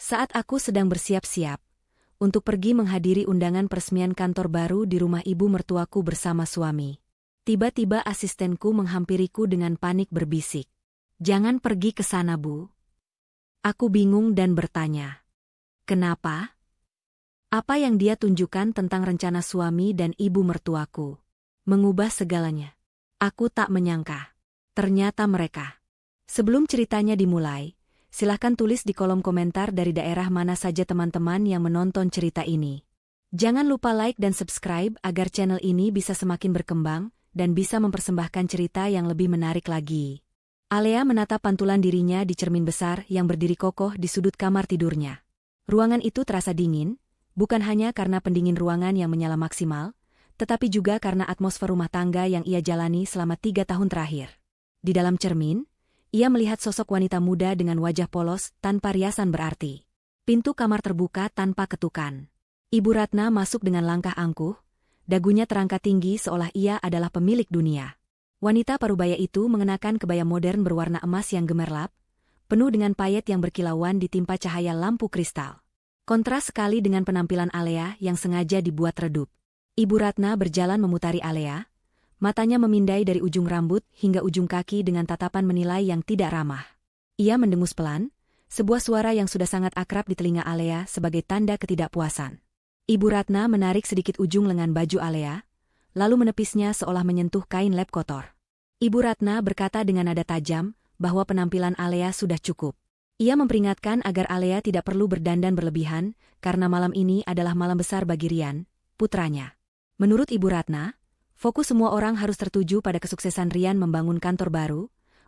Saat aku sedang bersiap-siap untuk pergi menghadiri undangan peresmian kantor baru di rumah ibu mertuaku bersama suami, tiba-tiba asistenku menghampiriku dengan panik berbisik. "Jangan pergi ke sana, Bu." Aku bingung dan bertanya, "Kenapa? Apa yang dia tunjukkan tentang rencana suami dan ibu mertuaku mengubah segalanya?" Aku tak menyangka. Ternyata mereka. Sebelum ceritanya dimulai, silahkan tulis di kolom komentar dari daerah mana saja teman-teman yang menonton cerita ini. Jangan lupa like dan subscribe agar channel ini bisa semakin berkembang dan bisa mempersembahkan cerita yang lebih menarik lagi. Alea menatap pantulan dirinya di cermin besar yang berdiri kokoh di sudut kamar tidurnya. Ruangan itu terasa dingin, bukan hanya karena pendingin ruangan yang menyala maksimal, tetapi juga karena atmosfer rumah tangga yang ia jalani selama 3 tahun terakhir. Di dalam cermin, ia melihat sosok wanita muda dengan wajah polos tanpa riasan berarti. Pintu kamar terbuka tanpa ketukan. Ibu Ratna masuk dengan langkah angkuh, dagunya terangkat tinggi seolah ia adalah pemilik dunia. Wanita parubaya itu mengenakan kebaya modern berwarna emas yang gemerlap, penuh dengan payet yang berkilauan ditimpa cahaya lampu kristal. Kontras sekali dengan penampilan Alea yang sengaja dibuat redup. Ibu Ratna berjalan memutari Alea, matanya memindai dari ujung rambut hingga ujung kaki dengan tatapan menilai yang tidak ramah. Ia mendengus pelan, sebuah suara yang sudah sangat akrab di telinga Alea sebagai tanda ketidakpuasan. Ibu Ratna menarik sedikit ujung lengan baju Alea, lalu menepisnya seolah menyentuh kain lap kotor. Ibu Ratna berkata dengan nada tajam bahwa penampilan Alea sudah cukup. Ia memperingatkan agar Alea tidak perlu berdandan berlebihan, karena malam ini adalah malam besar bagi Rian, putranya. Menurut Ibu Ratna, fokus semua orang harus tertuju pada kesuksesan Rian membangun kantor baru,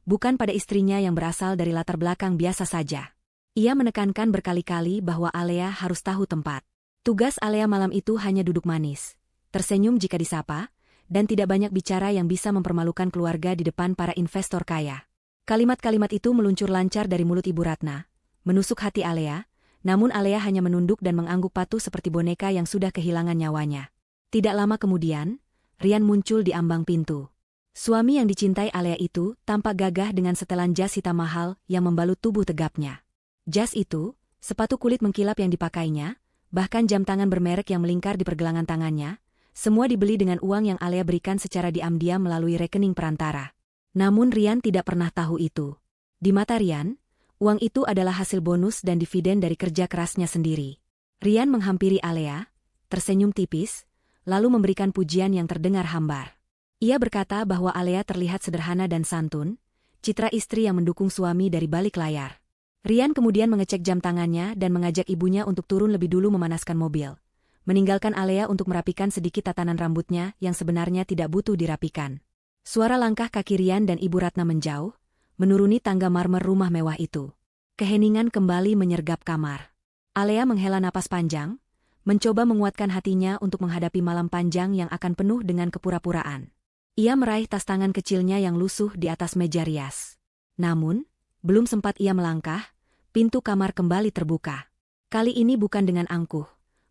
bukan pada istrinya yang berasal dari latar belakang biasa saja. Ia menekankan berkali-kali bahwa Alea harus tahu tempat. Tugas Alea malam itu hanya duduk manis, tersenyum jika disapa, dan tidak banyak bicara yang bisa mempermalukan keluarga di depan para investor kaya. Kalimat-kalimat itu meluncur lancar dari mulut Ibu Ratna, menusuk hati Alea, namun Alea hanya menunduk dan mengangguk patuh seperti boneka yang sudah kehilangan nyawanya. Tidak lama kemudian, Rian muncul di ambang pintu. Suami yang dicintai Alea itu tampak gagah dengan setelan jas hitam mahal yang membalut tubuh tegapnya. Jas itu, sepatu kulit mengkilap yang dipakainya, bahkan jam tangan bermerek yang melingkar di pergelangan tangannya, semua dibeli dengan uang yang Alea berikan secara diam-diam melalui rekening perantara. Namun Rian tidak pernah tahu itu. Di mata Rian, uang itu adalah hasil bonus dan dividen dari kerja kerasnya sendiri. Rian menghampiri Alea, tersenyum tipis, lalu memberikan pujian yang terdengar hambar. Ia berkata bahwa Alea terlihat sederhana dan santun, citra istri yang mendukung suami dari balik layar. Rian kemudian mengecek jam tangannya dan mengajak ibunya untuk turun lebih dulu memanaskan mobil, meninggalkan Alea untuk merapikan sedikit tatanan rambutnya yang sebenarnya tidak butuh dirapikan. Suara langkah kaki Rian dan Ibu Ratna menjauh, menuruni tangga marmer rumah mewah itu. Keheningan kembali menyergap kamar. Alea menghela napas panjang, mencoba menguatkan hatinya untuk menghadapi malam panjang yang akan penuh dengan kepura-puraan. Ia meraih tas tangan kecilnya yang lusuh di atas meja rias. Namun, belum sempat ia melangkah, pintu kamar kembali terbuka. Kali ini bukan dengan angkuh,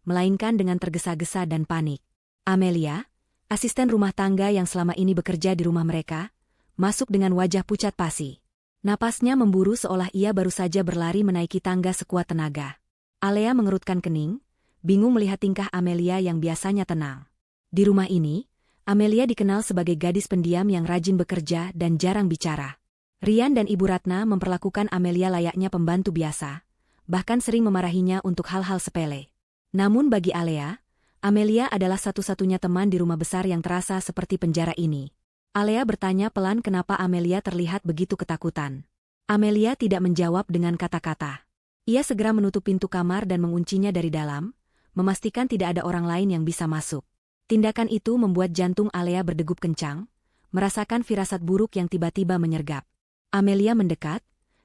melainkan dengan tergesa-gesa dan panik. Amelia, asisten rumah tangga yang selama ini bekerja di rumah mereka, masuk dengan wajah pucat pasi. Napasnya memburu seolah ia baru saja berlari menaiki tangga sekuat tenaga. Alea mengerutkan kening, bingung melihat tingkah Amelia yang biasanya tenang. Di rumah ini, Amelia dikenal sebagai gadis pendiam yang rajin bekerja dan jarang bicara. Rian dan Ibu Ratna memperlakukan Amelia layaknya pembantu biasa, bahkan sering memarahinya untuk hal-hal sepele. Namun bagi Alea, Amelia adalah satu-satunya teman di rumah besar yang terasa seperti penjara ini. Alea bertanya pelan kenapa Amelia terlihat begitu ketakutan. Amelia tidak menjawab dengan kata-kata. Ia segera menutup pintu kamar dan menguncinya dari dalam, memastikan tidak ada orang lain yang bisa masuk. Tindakan itu membuat jantung Alea berdegup kencang, merasakan firasat buruk yang tiba-tiba menyergap. Amelia mendekat,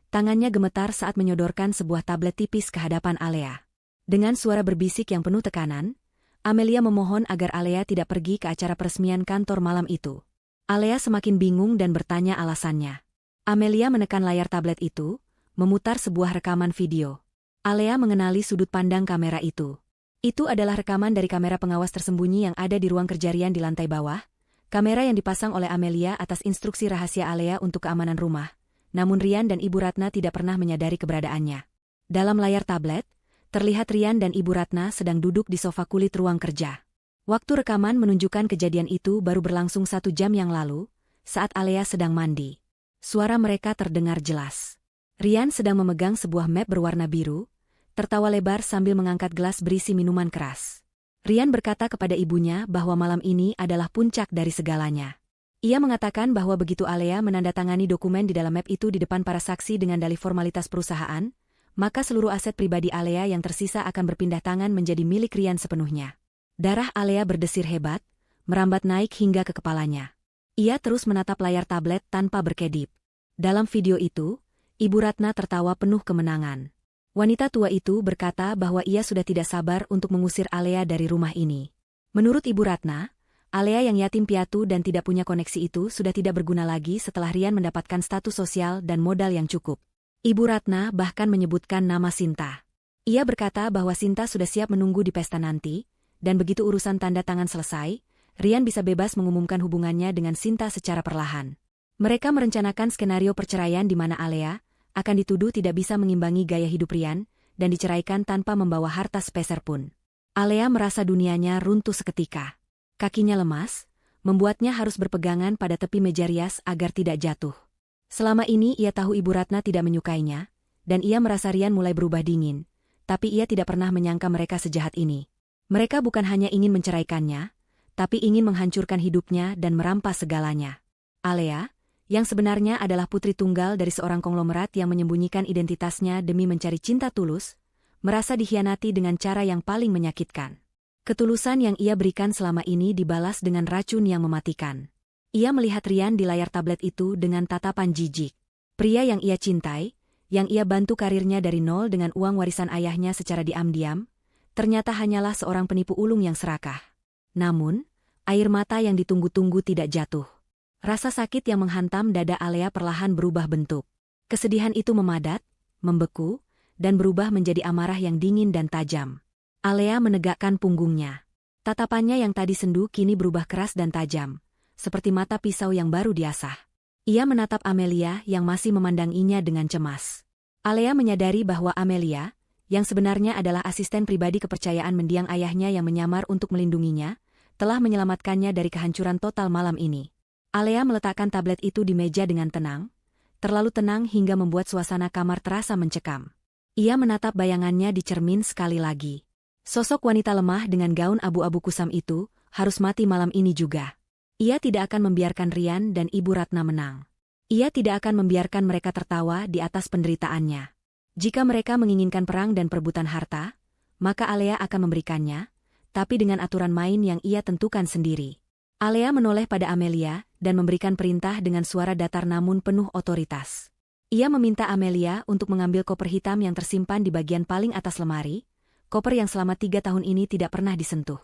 tangannya gemetar saat menyodorkan sebuah tablet tipis ke hadapan Alea. Dengan suara berbisik yang penuh tekanan, Amelia memohon agar Alea tidak pergi ke acara peresmian kantor malam itu. Alea semakin bingung dan bertanya alasannya. Amelia menekan layar tablet itu, memutar sebuah rekaman video. Alea mengenali sudut pandang kamera itu. Itu adalah rekaman dari kamera pengawas tersembunyi yang ada di ruang kerja Rian di lantai bawah, kamera yang dipasang oleh Amelia atas instruksi rahasia Alea untuk keamanan rumah, namun Rian dan Ibu Ratna tidak pernah menyadari keberadaannya. Dalam layar tablet, Terlihat Rian dan Ibu Ratna sedang duduk di sofa kulit ruang kerja. Waktu rekaman menunjukkan kejadian itu baru berlangsung 1 jam yang lalu, saat Alea sedang mandi. Suara mereka terdengar jelas. Rian sedang memegang sebuah map berwarna biru, tertawa lebar sambil mengangkat gelas berisi minuman keras. Rian berkata kepada ibunya bahwa malam ini adalah puncak dari segalanya. Ia mengatakan bahwa begitu Alea menandatangani dokumen di dalam map itu di depan para saksi dengan dalih formalitas perusahaan, maka seluruh aset pribadi Alea yang tersisa akan berpindah tangan menjadi milik Rian sepenuhnya. Darah Alea berdesir hebat, merambat naik hingga ke kepalanya. Ia terus menatap layar tablet tanpa berkedip. Dalam video itu, Ibu Ratna tertawa penuh kemenangan. Wanita tua itu berkata bahwa ia sudah tidak sabar untuk mengusir Alea dari rumah ini. Menurut Ibu Ratna, Alea yang yatim piatu dan tidak punya koneksi itu sudah tidak berguna lagi setelah Rian mendapatkan status sosial dan modal yang cukup. Ibu Ratna bahkan menyebutkan nama Sinta. Ia berkata bahwa Sinta sudah siap menunggu di pesta nanti, dan begitu urusan tanda tangan selesai, Rian bisa bebas mengumumkan hubungannya dengan Sinta secara perlahan. Mereka merencanakan skenario perceraian di mana Alea akan dituduh tidak bisa mengimbangi gaya hidup Rian, dan diceraikan tanpa membawa harta sepeser pun. Alea merasa dunianya runtuh seketika. Kakinya lemas, membuatnya harus berpegangan pada tepi meja rias agar tidak jatuh. Selama ini ia tahu Ibu Ratna tidak menyukainya, dan ia merasa Rian mulai berubah dingin, tapi ia tidak pernah menyangka mereka sejahat ini. Mereka bukan hanya ingin menceraikannya, tapi ingin menghancurkan hidupnya dan merampas segalanya. Alea, yang sebenarnya adalah putri tunggal dari seorang konglomerat yang menyembunyikan identitasnya demi mencari cinta tulus, merasa dikhianati dengan cara yang paling menyakitkan. Ketulusan yang ia berikan selama ini dibalas dengan racun yang mematikan. Ia melihat Rian di layar tablet itu dengan tatapan jijik. Pria yang ia cintai, yang ia bantu karirnya dari nol dengan uang warisan ayahnya secara diam-diam, ternyata hanyalah seorang penipu ulung yang serakah. Namun, air mata yang ditunggu-tunggu tidak jatuh. Rasa sakit yang menghantam dada Alea perlahan berubah bentuk. Kesedihan itu memadat, membeku, dan berubah menjadi amarah yang dingin dan tajam. Alea menegakkan punggungnya. Tatapannya yang tadi sendu kini berubah keras dan tajam, seperti mata pisau yang baru diasah. Ia menatap Amelia yang masih memandanginya dengan cemas. Alea menyadari bahwa Amelia, yang sebenarnya adalah asisten pribadi kepercayaan mendiang ayahnya yang menyamar untuk melindunginya, telah menyelamatkannya dari kehancuran total malam ini. Alea meletakkan tablet itu di meja dengan tenang, terlalu tenang hingga membuat suasana kamar terasa mencekam. Ia menatap bayangannya di cermin sekali lagi. Sosok wanita lemah dengan gaun abu-abu kusam itu harus mati malam ini juga. Ia tidak akan membiarkan Rian dan Ibu Ratna menang. Ia tidak akan membiarkan mereka tertawa di atas penderitaannya. Jika mereka menginginkan perang dan perebutan harta, maka Alea akan memberikannya, tapi dengan aturan main yang ia tentukan sendiri. Alea menoleh pada Amelia dan memberikan perintah dengan suara datar namun penuh otoritas. Ia meminta Amelia untuk mengambil koper hitam yang tersimpan di bagian paling atas lemari, koper yang selama 3 tahun ini tidak pernah disentuh.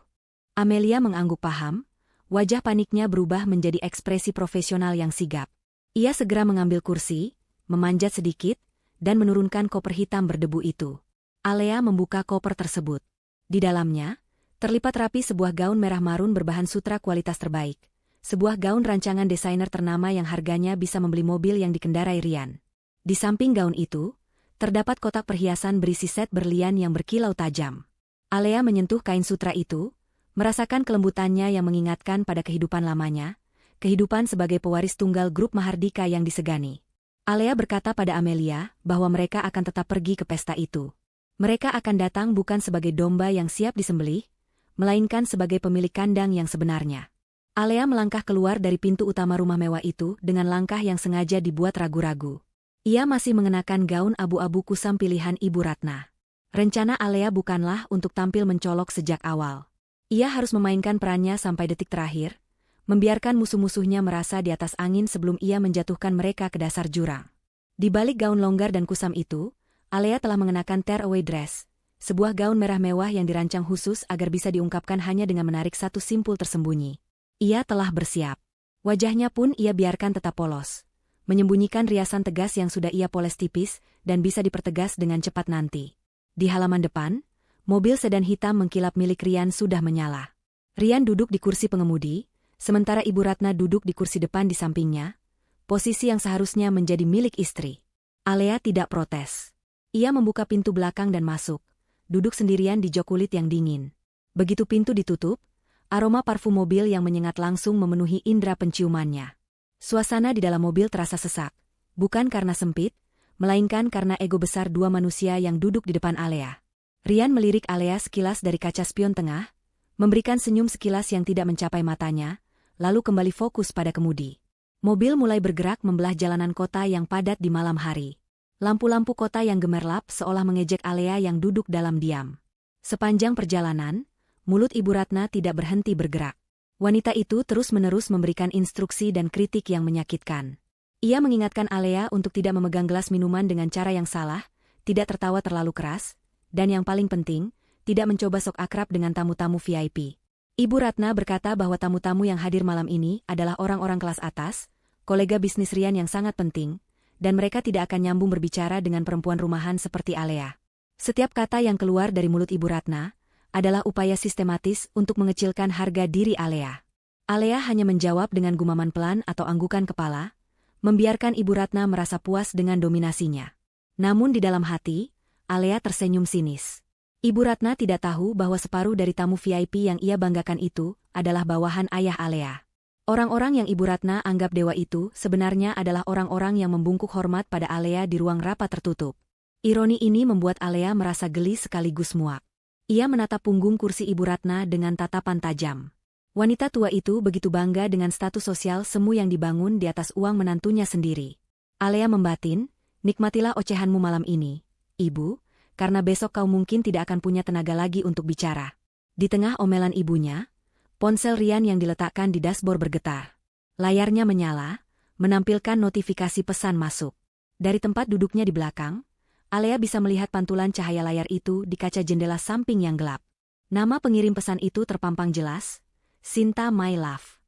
Amelia mengangguk paham. Wajah paniknya berubah menjadi ekspresi profesional yang sigap. Ia segera mengambil kursi, memanjat sedikit, dan menurunkan koper hitam berdebu itu. Alea membuka koper tersebut. Di dalamnya, terlipat rapi sebuah gaun merah marun berbahan sutra kualitas terbaik. Sebuah gaun rancangan desainer ternama yang harganya bisa membeli mobil yang dikendarai Rian. Di samping gaun itu, terdapat kotak perhiasan berisi set berlian yang berkilau tajam. Alea menyentuh kain sutra itu, merasakan kelembutannya yang mengingatkan pada kehidupan lamanya, kehidupan sebagai pewaris tunggal grup Mahardika yang disegani. Alea berkata pada Amelia bahwa mereka akan tetap pergi ke pesta itu. Mereka akan datang bukan sebagai domba yang siap disembelih, melainkan sebagai pemilik kandang yang sebenarnya. Alea melangkah keluar dari pintu utama rumah mewah itu dengan langkah yang sengaja dibuat ragu-ragu. Ia masih mengenakan gaun abu-abu kusam pilihan Ibu Ratna. Rencana Alea bukanlah untuk tampil mencolok sejak awal. Ia harus memainkan perannya sampai detik terakhir, membiarkan musuh-musuhnya merasa di atas angin sebelum ia menjatuhkan mereka ke dasar jurang. Di balik gaun longgar dan kusam itu, Alea telah mengenakan tearaway dress, sebuah gaun merah mewah yang dirancang khusus agar bisa diungkapkan hanya dengan menarik satu simpul tersembunyi. Ia telah bersiap. Wajahnya pun ia biarkan tetap polos, menyembunyikan riasan tegas yang sudah ia poles tipis dan bisa dipertegas dengan cepat nanti. Di halaman depan, mobil sedan hitam mengkilap milik Rian sudah menyala. Rian duduk di kursi pengemudi, sementara Ibu Ratna duduk di kursi depan di sampingnya, posisi yang seharusnya menjadi milik istri. Alea tidak protes. Ia membuka pintu belakang dan masuk, duduk sendirian di jok kulit yang dingin. Begitu pintu ditutup, aroma parfum mobil yang menyengat langsung memenuhi indera penciumannya. Suasana di dalam mobil terasa sesak, bukan karena sempit, melainkan karena ego besar dua manusia yang duduk di depan Alea. Rian melirik Alea sekilas dari kaca spion tengah, memberikan senyum sekilas yang tidak mencapai matanya, lalu kembali fokus pada kemudi. Mobil mulai bergerak membelah jalanan kota yang padat di malam hari. Lampu-lampu kota yang gemerlap seolah mengejek Alea yang duduk dalam diam. Sepanjang perjalanan, mulut Ibu Ratna tidak berhenti bergerak. Wanita itu terus-menerus memberikan instruksi dan kritik yang menyakitkan. Ia mengingatkan Alea untuk tidak memegang gelas minuman dengan cara yang salah, tidak tertawa terlalu keras, dan yang paling penting, tidak mencoba sok akrab dengan tamu-tamu VIP. Ibu Ratna berkata bahwa tamu-tamu yang hadir malam ini adalah orang-orang kelas atas, kolega bisnis Rian yang sangat penting, dan mereka tidak akan nyambung berbicara dengan perempuan rumahan seperti Alea. Setiap kata yang keluar dari mulut Ibu Ratna adalah upaya sistematis untuk mengecilkan harga diri Alea. Alea hanya menjawab dengan gumaman pelan atau anggukan kepala, membiarkan Ibu Ratna merasa puas dengan dominasinya. Namun di dalam hati, Alea tersenyum sinis. Ibu Ratna tidak tahu bahwa separuh dari tamu VIP yang ia banggakan itu adalah bawahan ayah Alea. Orang-orang yang Ibu Ratna anggap dewa itu sebenarnya adalah orang-orang yang membungkuk hormat pada Alea di ruang rapat tertutup. Ironi ini membuat Alea merasa geli sekaligus muak. Ia menatap punggung kursi Ibu Ratna dengan tatapan tajam. Wanita tua itu begitu bangga dengan status sosial semu yang dibangun di atas uang menantunya sendiri. Alea membatin, nikmatilah ocehanmu malam ini, Ibu, karena besok kau mungkin tidak akan punya tenaga lagi untuk bicara. Di tengah omelan ibunya, ponsel Rian yang diletakkan di dashboard bergetar. Layarnya menyala, menampilkan notifikasi pesan masuk. Dari tempat duduknya di belakang, Alea bisa melihat pantulan cahaya layar itu di kaca jendela samping yang gelap. Nama pengirim pesan itu terpampang jelas, Sinta My Love.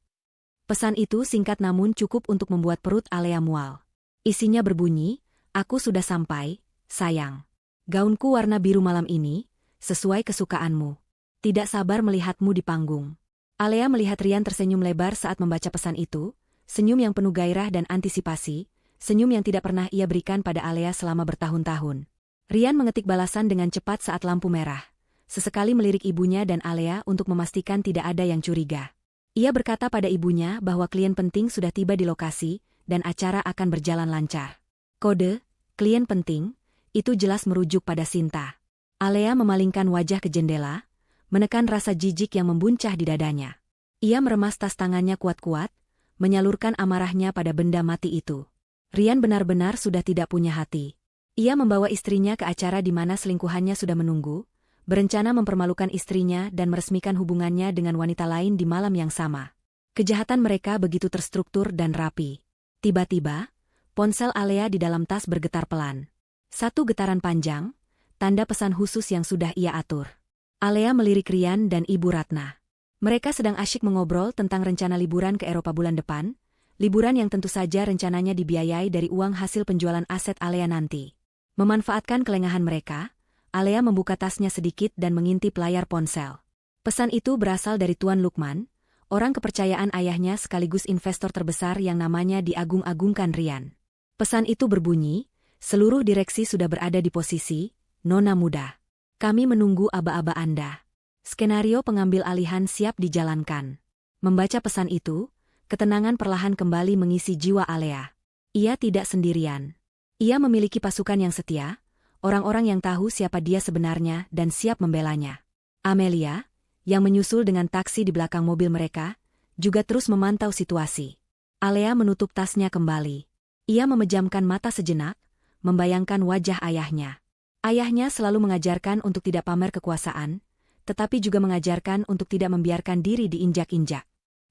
Pesan itu singkat namun cukup untuk membuat perut Alea mual. Isinya berbunyi, aku sudah sampai, sayang. Gaunku warna biru malam ini, sesuai kesukaanmu. Tidak sabar melihatmu di panggung. Alea melihat Rian tersenyum lebar saat membaca pesan itu, senyum yang penuh gairah dan antisipasi, senyum yang tidak pernah ia berikan pada Alea selama bertahun-tahun. Rian mengetik balasan dengan cepat saat lampu merah. Sesekali melirik ibunya dan Alea untuk memastikan tidak ada yang curiga. Ia berkata pada ibunya bahwa klien penting sudah tiba di lokasi, dan acara akan berjalan lancar. Kode, klien penting, itu jelas merujuk pada Sinta. Alea memalingkan wajah ke jendela, menekan rasa jijik yang membuncah di dadanya. Ia meremas tas tangannya kuat-kuat, menyalurkan amarahnya pada benda mati itu. Rian benar-benar sudah tidak punya hati. Ia membawa istrinya ke acara di mana selingkuhannya sudah menunggu, berencana mempermalukan istrinya dan meresmikan hubungannya dengan wanita lain di malam yang sama. Kejahatan mereka begitu terstruktur dan rapi. Tiba-tiba, ponsel Alea di dalam tas bergetar pelan. Satu getaran panjang, tanda pesan khusus yang sudah ia atur. Alea melirik Rian dan Ibu Ratna. Mereka sedang asyik mengobrol tentang rencana liburan ke Eropa bulan depan, liburan yang tentu saja rencananya dibiayai dari uang hasil penjualan aset Alea nanti. Memanfaatkan kelengahan mereka, Alea membuka tasnya sedikit dan mengintip layar ponsel. Pesan itu berasal dari Tuan Lukman, orang kepercayaan ayahnya sekaligus investor terbesar yang namanya diagung-agungkan Rian. Pesan itu berbunyi, seluruh direksi sudah berada di posisi, Nona muda. Kami menunggu aba-aba Anda. Skenario pengambil alihan siap dijalankan. Membaca pesan itu, ketenangan perlahan kembali mengisi jiwa Alea. Ia tidak sendirian. Ia memiliki pasukan yang setia, orang-orang yang tahu siapa dia sebenarnya dan siap membelanya. Amelia, yang menyusul dengan taksi di belakang mobil mereka, juga terus memantau situasi. Alea menutup tasnya kembali. Ia memejamkan mata sejenak, membayangkan wajah ayahnya. Ayahnya selalu mengajarkan untuk tidak pamer kekuasaan, tetapi juga mengajarkan untuk tidak membiarkan diri diinjak-injak.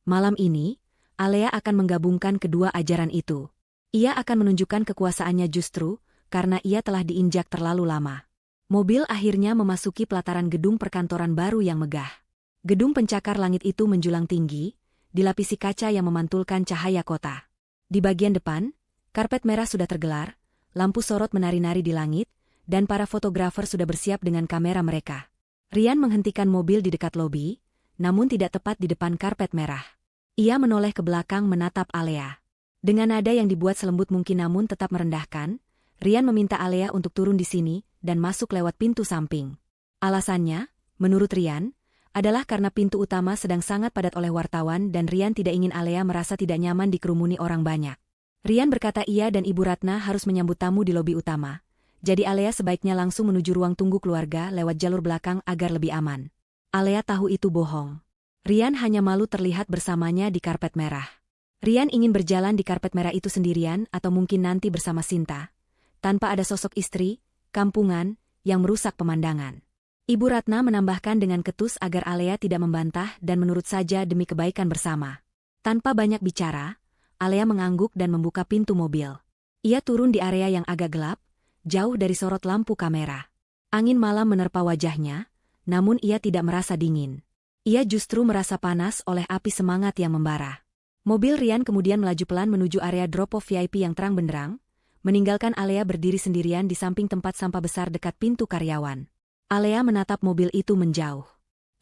Malam ini, Alea akan menggabungkan kedua ajaran itu. Ia akan menunjukkan kekuasaannya justru karena ia telah diinjak terlalu lama. Mobil akhirnya memasuki pelataran gedung perkantoran baru yang megah. Gedung pencakar langit itu menjulang tinggi, dilapisi kaca yang memantulkan cahaya kota. Di bagian depan, karpet merah sudah tergelar, lampu sorot menari-nari di langit, dan para fotografer sudah bersiap dengan kamera mereka. Rian menghentikan mobil di dekat lobi, namun tidak tepat di depan karpet merah. Ia menoleh ke belakang menatap Alea. Dengan nada yang dibuat selembut mungkin namun tetap merendahkan, Rian meminta Alea untuk turun di sini dan masuk lewat pintu samping. Alasannya, menurut Rian, adalah karena pintu utama sedang sangat padat oleh wartawan dan Rian tidak ingin Alea merasa tidak nyaman dikerumuni orang banyak. Rian berkata ia dan Ibu Ratna harus menyambut tamu di lobi utama. Jadi Alea sebaiknya langsung menuju ruang tunggu keluarga lewat jalur belakang agar lebih aman. Alea tahu itu bohong. Rian hanya malu terlihat bersamanya di karpet merah. Rian ingin berjalan di karpet merah itu sendirian atau mungkin nanti bersama Sinta, tanpa ada sosok istri, kampungan, yang merusak pemandangan. Ibu Ratna menambahkan dengan ketus agar Alea tidak membantah dan menurut saja demi kebaikan bersama. Tanpa banyak bicara, Alea mengangguk dan membuka pintu mobil. Ia turun di area yang agak gelap, jauh dari sorot lampu kamera. Angin malam menerpa wajahnya, namun ia tidak merasa dingin. Ia justru merasa panas oleh api semangat yang membara. Mobil Rian kemudian melaju pelan menuju area drop-off VIP yang terang benderang, meninggalkan Alea berdiri sendirian di samping tempat sampah besar dekat pintu karyawan. Alea menatap mobil itu menjauh.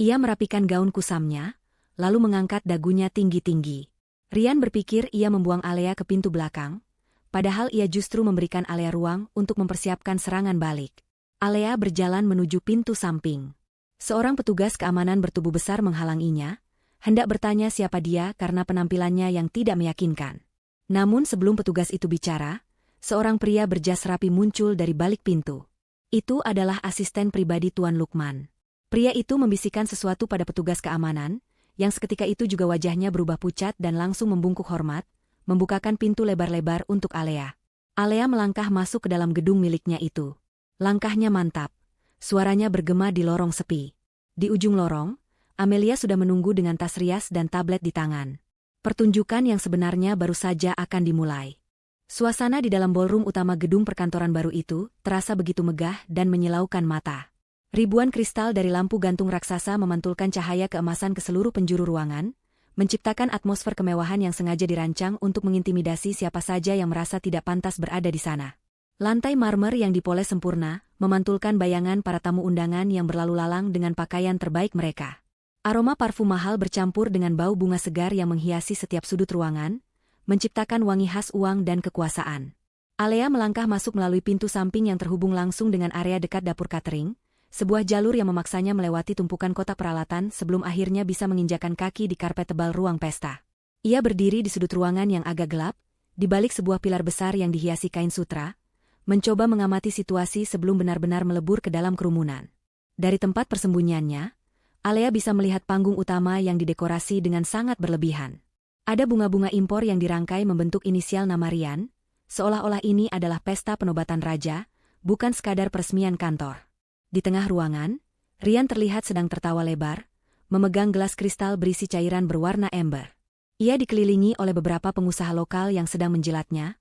Ia merapikan gaun kusamnya, lalu mengangkat dagunya tinggi-tinggi. Rian berpikir ia membuang Alea ke pintu belakang, padahal ia justru memberikan Alea ruang untuk mempersiapkan serangan balik. Alea berjalan menuju pintu samping. Seorang petugas keamanan bertubuh besar menghalanginya, hendak bertanya siapa dia karena penampilannya yang tidak meyakinkan. Namun sebelum petugas itu bicara, seorang pria berjas rapi muncul dari balik pintu. Itu adalah asisten pribadi Tuan Lukman. Pria itu membisikkan sesuatu pada petugas keamanan, yang seketika itu juga wajahnya berubah pucat dan langsung membungkuk hormat, membukakan pintu lebar-lebar untuk Alea. Alea melangkah masuk ke dalam gedung miliknya itu. Langkahnya mantap. Suaranya bergema di lorong sepi. Di ujung lorong, Amelia sudah menunggu dengan tas rias dan tablet di tangan. Pertunjukan yang sebenarnya baru saja akan dimulai. Suasana di dalam ballroom utama gedung perkantoran baru itu terasa begitu megah dan menyilaukan mata. Ribuan kristal dari lampu gantung raksasa memantulkan cahaya keemasan ke seluruh penjuru ruangan, menciptakan atmosfer kemewahan yang sengaja dirancang untuk mengintimidasi siapa saja yang merasa tidak pantas berada di sana. Lantai marmer yang dipoles sempurna, memantulkan bayangan para tamu undangan yang berlalu lalang dengan pakaian terbaik mereka. Aroma parfum mahal bercampur dengan bau bunga segar yang menghiasi setiap sudut ruangan, menciptakan wangi khas uang dan kekuasaan. Alea melangkah masuk melalui pintu samping yang terhubung langsung dengan area dekat dapur catering, sebuah jalur yang memaksanya melewati tumpukan kotak peralatan sebelum akhirnya bisa menginjakan kaki di karpet tebal ruang pesta. Ia berdiri di sudut ruangan yang agak gelap, di balik sebuah pilar besar yang dihiasi kain sutra, mencoba mengamati situasi sebelum benar-benar melebur ke dalam kerumunan. Dari tempat persembunyiannya, Alea bisa melihat panggung utama yang didekorasi dengan sangat berlebihan. Ada bunga-bunga impor yang dirangkai membentuk inisial nama Rian, seolah-olah ini adalah pesta penobatan raja, bukan sekadar peresmian kantor. Di tengah ruangan, Rian terlihat sedang tertawa lebar, memegang gelas kristal berisi cairan berwarna ember. Ia dikelilingi oleh beberapa pengusaha lokal yang sedang menjilatnya,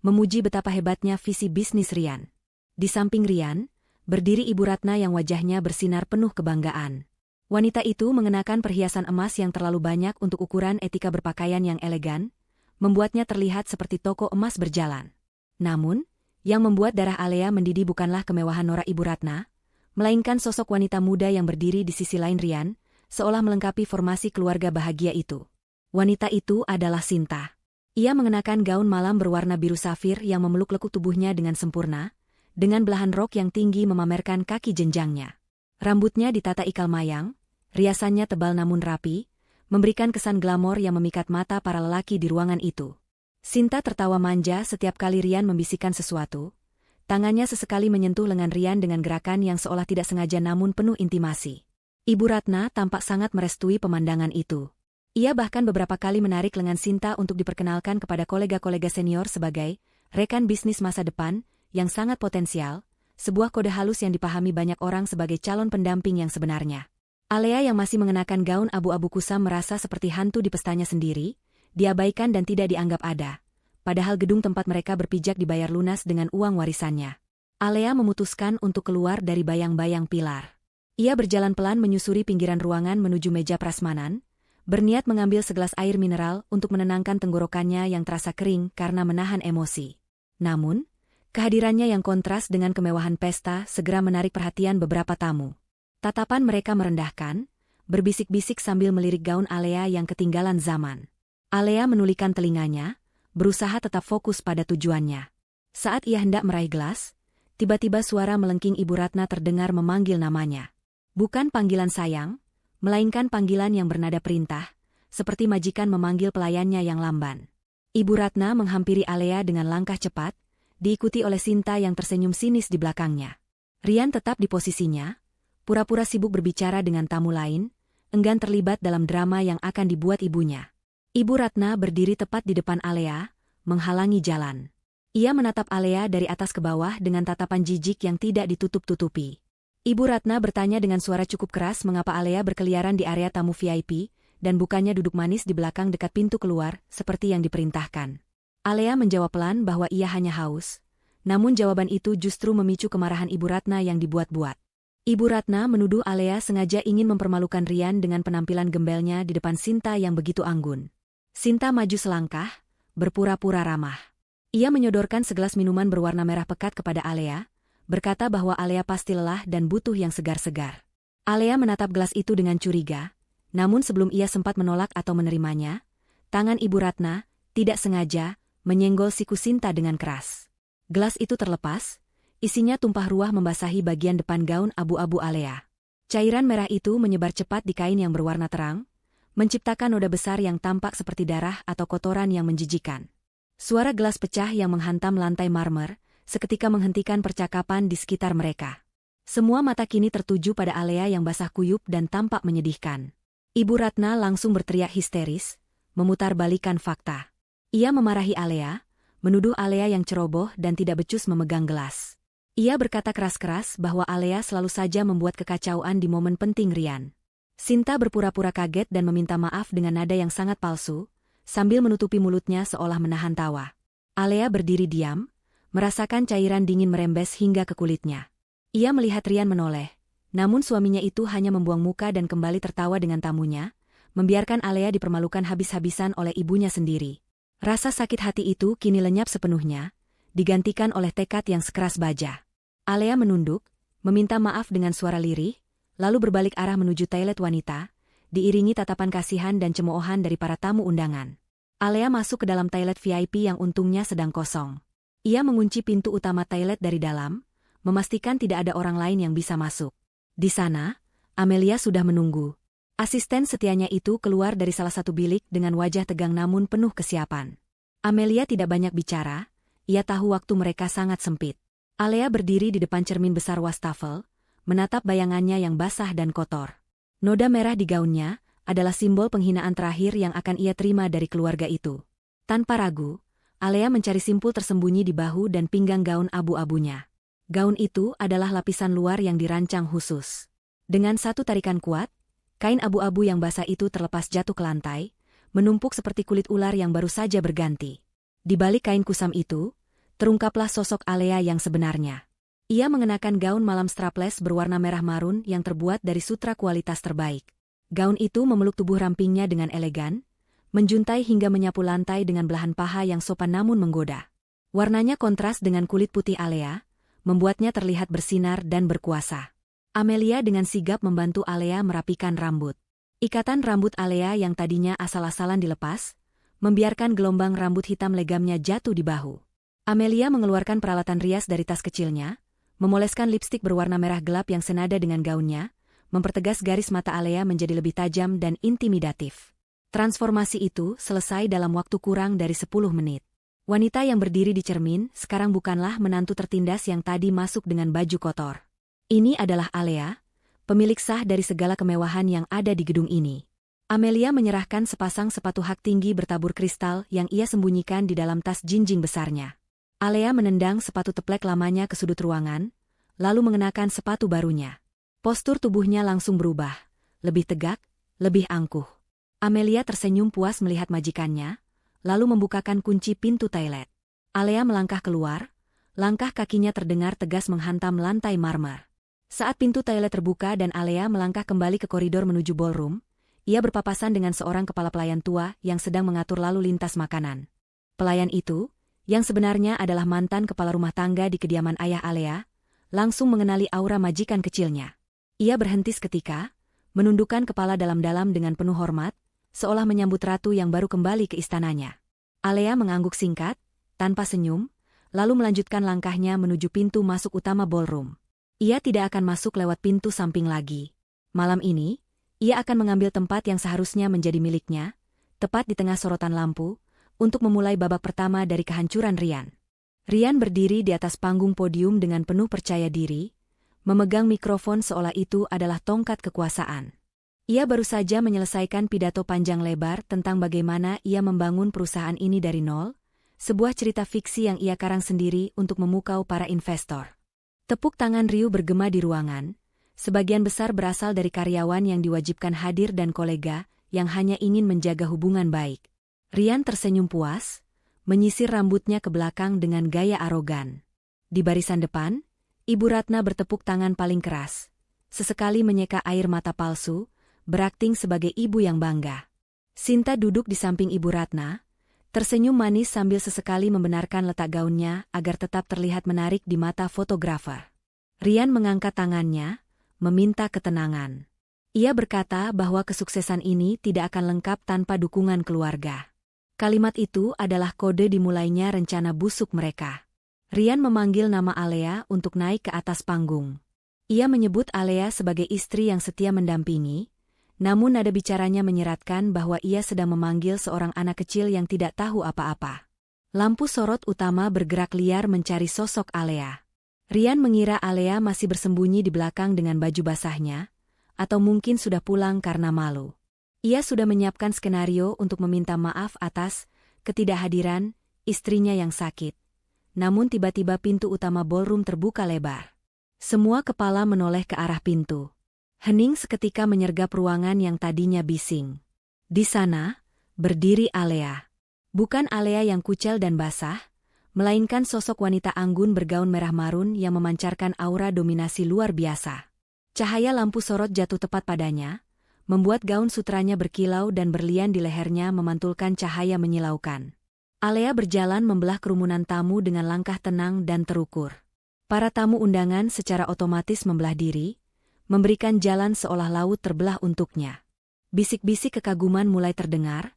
memuji betapa hebatnya visi bisnis Rian. Di samping Rian, berdiri Ibu Ratna yang wajahnya bersinar penuh kebanggaan. Wanita itu mengenakan perhiasan emas yang terlalu banyak untuk ukuran etika berpakaian yang elegan, membuatnya terlihat seperti toko emas berjalan. Namun, yang membuat darah Alea mendidih bukanlah kemewahan norak Ibu Ratna, melainkan sosok wanita muda yang berdiri di sisi lain Rian, seolah melengkapi formasi keluarga bahagia itu. Wanita itu adalah Sinta. Ia mengenakan gaun malam berwarna biru safir yang memeluk lekuk tubuhnya dengan sempurna, dengan belahan rok yang tinggi memamerkan kaki jenjangnya. Rambutnya ditata ikal mayang, riasannya tebal namun rapi, memberikan kesan glamor yang memikat mata para lelaki di ruangan itu. Sinta tertawa manja setiap kali Rian membisikkan sesuatu. Tangannya sesekali menyentuh lengan Rian dengan gerakan yang seolah tidak sengaja namun penuh intimasi. Ibu Ratna tampak sangat merestui pemandangan itu. Ia bahkan beberapa kali menarik lengan Sinta untuk diperkenalkan kepada kolega-kolega senior sebagai rekan bisnis masa depan yang sangat potensial, sebuah kode halus yang dipahami banyak orang sebagai calon pendamping yang sebenarnya. Alea yang masih mengenakan gaun abu-abu kusam merasa seperti hantu di pestanya sendiri, diabaikan dan tidak dianggap ada. Padahal gedung tempat mereka berpijak dibayar lunas dengan uang warisannya. Alea memutuskan untuk keluar dari bayang-bayang pilar. Ia berjalan pelan menyusuri pinggiran ruangan menuju meja prasmanan, berniat mengambil segelas air mineral untuk menenangkan tenggorokannya yang terasa kering karena menahan emosi. Namun, kehadirannya yang kontras dengan kemewahan pesta segera menarik perhatian beberapa tamu. Tatapan mereka merendahkan, berbisik-bisik sambil melirik gaun Alea yang ketinggalan zaman. Alea menulikan telinganya, berusaha tetap fokus pada tujuannya. Saat ia hendak meraih gelas, tiba-tiba suara melengking Ibu Ratna terdengar memanggil namanya. Bukan panggilan sayang, melainkan panggilan yang bernada perintah, seperti majikan memanggil pelayannya yang lamban. Ibu Ratna menghampiri Alea dengan langkah cepat, diikuti oleh Sinta yang tersenyum sinis di belakangnya. Rian tetap di posisinya, pura-pura sibuk berbicara dengan tamu lain, enggan terlibat dalam drama yang akan dibuat ibunya. Ibu Ratna berdiri tepat di depan Alea, menghalangi jalan. Ia menatap Alea dari atas ke bawah dengan tatapan jijik yang tidak ditutup-tutupi. Ibu Ratna bertanya dengan suara cukup keras mengapa Alea berkeliaran di area tamu VIP, dan bukannya duduk manis di belakang dekat pintu keluar, seperti yang diperintahkan. Alea menjawab pelan bahwa ia hanya haus, namun jawaban itu justru memicu kemarahan Ibu Ratna yang dibuat-buat. Ibu Ratna menuduh Alea sengaja ingin mempermalukan Rian dengan penampilan gembelnya di depan Sinta yang begitu anggun. Sinta maju selangkah, berpura-pura ramah. Ia menyodorkan segelas minuman berwarna merah pekat kepada Alea, berkata bahwa Alea pasti lelah dan butuh yang segar-segar. Alea menatap gelas itu dengan curiga, namun sebelum ia sempat menolak atau menerimanya, tangan Ibu Ratna, tidak sengaja, menyenggol siku Sinta dengan keras. Gelas itu terlepas, isinya tumpah ruah membasahi bagian depan gaun abu-abu Alea. Cairan merah itu menyebar cepat di kain yang berwarna terang, menciptakan noda besar yang tampak seperti darah atau kotoran yang menjijikan. Suara gelas pecah yang menghantam lantai marmer, seketika menghentikan percakapan di sekitar mereka. Semua mata kini tertuju pada Alea yang basah kuyup dan tampak menyedihkan. Ibu Ratna langsung berteriak histeris, memutarbalikkan fakta. Ia memarahi Alea, menuduh Alea yang ceroboh dan tidak becus memegang gelas. Ia berkata keras-keras bahwa Alea selalu saja membuat kekacauan di momen penting Rian. Sinta berpura-pura kaget dan meminta maaf dengan nada yang sangat palsu, sambil menutupi mulutnya seolah menahan tawa. Alea berdiri diam, merasakan cairan dingin merembes hingga ke kulitnya. Ia melihat Rian menoleh, namun suaminya itu hanya membuang muka dan kembali tertawa dengan tamunya, membiarkan Alea dipermalukan habis-habisan oleh ibunya sendiri. Rasa sakit hati itu kini lenyap sepenuhnya, digantikan oleh tekad yang sekeras baja. Alea menunduk, meminta maaf dengan suara lirih, lalu berbalik arah menuju toilet wanita, diiringi tatapan kasihan dan cemoohan dari para tamu undangan. Alea masuk ke dalam toilet VIP yang untungnya sedang kosong. Ia mengunci pintu utama toilet dari dalam, memastikan tidak ada orang lain yang bisa masuk. Di sana, Amelia sudah menunggu. Asisten setianya itu keluar dari salah satu bilik dengan wajah tegang namun penuh kesiapan. Amelia tidak banyak bicara, ia tahu waktu mereka sangat sempit. Alea berdiri di depan cermin besar wastafel, menatap bayangannya yang basah dan kotor. Noda merah di gaunnya adalah simbol penghinaan terakhir yang akan ia terima dari keluarga itu. Tanpa ragu, Alea mencari simpul tersembunyi di bahu dan pinggang gaun abu-abunya. Gaun itu adalah lapisan luar yang dirancang khusus. Dengan satu tarikan kuat, kain abu-abu yang basah itu terlepas jatuh ke lantai, menumpuk seperti kulit ular yang baru saja berganti. Di balik kain kusam itu, terungkaplah sosok Alea yang sebenarnya. Ia mengenakan gaun malam strapless berwarna merah marun yang terbuat dari sutra kualitas terbaik. Gaun itu memeluk tubuh rampingnya dengan elegan, menjuntai hingga menyapu lantai dengan belahan paha yang sopan namun menggoda. Warnanya kontras dengan kulit putih Alea, membuatnya terlihat bersinar dan berkuasa. Amelia dengan sigap membantu Alea merapikan rambut. Ikatan rambut Alea yang tadinya asal-asalan dilepas, membiarkan gelombang rambut hitam legamnya jatuh di bahu. Amelia mengeluarkan peralatan rias dari tas kecilnya, memoleskan lipstik berwarna merah gelap yang senada dengan gaunnya, mempertegas garis mata Alea menjadi lebih tajam dan intimidatif. Transformasi itu selesai dalam waktu kurang dari 10 menit. Wanita yang berdiri di cermin sekarang bukanlah menantu tertindas yang tadi masuk dengan baju kotor. Ini adalah Alea, pemilik sah dari segala kemewahan yang ada di gedung ini. Amelia menyerahkan sepasang sepatu hak tinggi bertabur kristal yang ia sembunyikan di dalam tas jinjing besarnya. Alea menendang sepatu teplek lamanya ke sudut ruangan, lalu mengenakan sepatu barunya. Postur tubuhnya langsung berubah, lebih tegak, lebih angkuh. Amelia tersenyum puas melihat majikannya, lalu membukakan kunci pintu toilet. Alea melangkah keluar, langkah kakinya terdengar tegas menghantam lantai marmer. Saat pintu toilet terbuka dan Alea melangkah kembali ke koridor menuju ballroom, ia berpapasan dengan seorang kepala pelayan tua yang sedang mengatur lalu lintas makanan. Pelayan itu, yang sebenarnya adalah mantan kepala rumah tangga di kediaman ayah Alea, langsung mengenali aura majikan kecilnya. Ia berhenti seketika, menundukkan kepala dalam-dalam dengan penuh hormat, seolah menyambut ratu yang baru kembali ke istananya. Alea mengangguk singkat, tanpa senyum, lalu melanjutkan langkahnya menuju pintu masuk utama ballroom. Ia tidak akan masuk lewat pintu samping lagi. Malam ini, ia akan mengambil tempat yang seharusnya menjadi miliknya, tepat di tengah sorotan lampu, untuk memulai babak pertama dari kehancuran Ryan. Ryan berdiri di atas panggung podium dengan penuh percaya diri, memegang mikrofon seolah itu adalah tongkat kekuasaan. Ia baru saja menyelesaikan pidato panjang lebar tentang bagaimana ia membangun perusahaan ini dari nol, sebuah cerita fiksi yang ia karang sendiri untuk memukau para investor. Tepuk tangan riuh bergema di ruangan, sebagian besar berasal dari karyawan yang diwajibkan hadir dan kolega yang hanya ingin menjaga hubungan baik. Ryan tersenyum puas, menyisir rambutnya ke belakang dengan gaya arogan. Di barisan depan, Ibu Ratna bertepuk tangan paling keras, sesekali menyeka air mata palsu, berakting sebagai ibu yang bangga. Sinta duduk di samping Ibu Ratna, tersenyum manis sambil sesekali membenarkan letak gaunnya agar tetap terlihat menarik di mata fotografer. Ryan mengangkat tangannya, meminta ketenangan. Ia berkata bahwa kesuksesan ini tidak akan lengkap tanpa dukungan keluarga. Kalimat itu adalah kode dimulainya rencana busuk mereka. Ryan memanggil nama Alea untuk naik ke atas panggung. Ia menyebut Alea sebagai istri yang setia mendampingi, namun nada bicaranya menyeratkan bahwa ia sedang memanggil seorang anak kecil yang tidak tahu apa-apa. Lampu sorot utama bergerak liar mencari sosok Alea. Ryan mengira Alea masih bersembunyi di belakang dengan baju basahnya, atau mungkin sudah pulang karena malu. Ia sudah menyiapkan skenario untuk meminta maaf atas ketidakhadiran istrinya yang sakit. Namun tiba-tiba pintu utama ballroom terbuka lebar. Semua kepala menoleh ke arah pintu. Hening seketika menyergap ruangan yang tadinya bising. Di sana, berdiri Alea. Bukan Alea yang kucel dan basah, melainkan sosok wanita anggun bergaun merah marun yang memancarkan aura dominasi luar biasa. Cahaya lampu sorot jatuh tepat padanya, membuat gaun sutranya berkilau dan berlian di lehernya memantulkan cahaya menyilaukan. Alea berjalan membelah kerumunan tamu dengan langkah tenang dan terukur. Para tamu undangan secara otomatis membelah diri, memberikan jalan seolah laut terbelah untuknya. Bisik-bisik kekaguman mulai terdengar,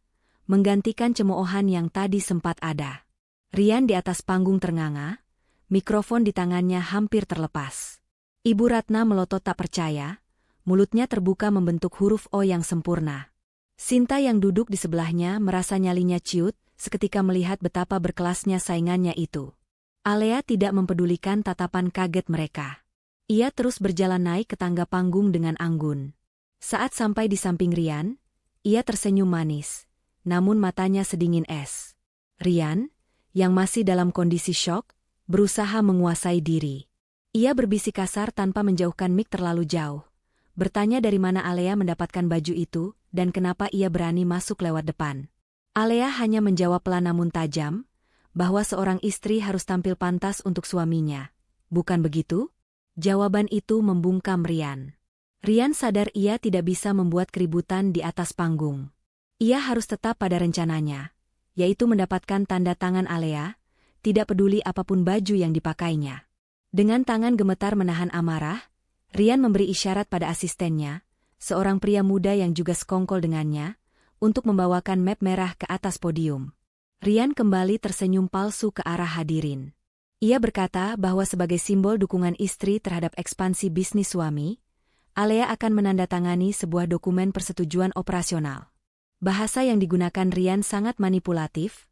menggantikan cemoohan yang tadi sempat ada. Ryan di atas panggung ternganga, mikrofon di tangannya hampir terlepas. Ibu Ratna melotot tak percaya, mulutnya terbuka membentuk huruf O yang sempurna. Sinta yang duduk di sebelahnya merasa nyalinya ciut, seketika melihat betapa berkelasnya saingannya itu. Alea tidak mempedulikan tatapan kaget mereka. Ia terus berjalan naik ke tangga panggung dengan anggun. Saat sampai di samping Ryan, ia tersenyum manis, namun matanya sedingin es. Ryan, yang masih dalam kondisi syok, berusaha menguasai diri. Ia berbisik kasar tanpa menjauhkan mik terlalu jauh. Bertanya dari mana Alea mendapatkan baju itu, dan kenapa ia berani masuk lewat depan. Alea hanya menjawab pelan namun tajam, bahwa seorang istri harus tampil pantas untuk suaminya. Bukan begitu? Jawaban itu membungkam Ryan. Ryan sadar ia tidak bisa membuat keributan di atas panggung. Ia harus tetap pada rencananya, yaitu mendapatkan tanda tangan Alea, tidak peduli apapun baju yang dipakainya. Dengan tangan gemetar menahan amarah, Ryan memberi isyarat pada asistennya, seorang pria muda yang juga sekongkol dengannya, untuk membawakan map merah ke atas podium. Ryan kembali tersenyum palsu ke arah hadirin. Ia berkata bahwa sebagai simbol dukungan istri terhadap ekspansi bisnis suami, Alea akan menandatangani sebuah dokumen persetujuan operasional. Bahasa yang digunakan Ryan sangat manipulatif,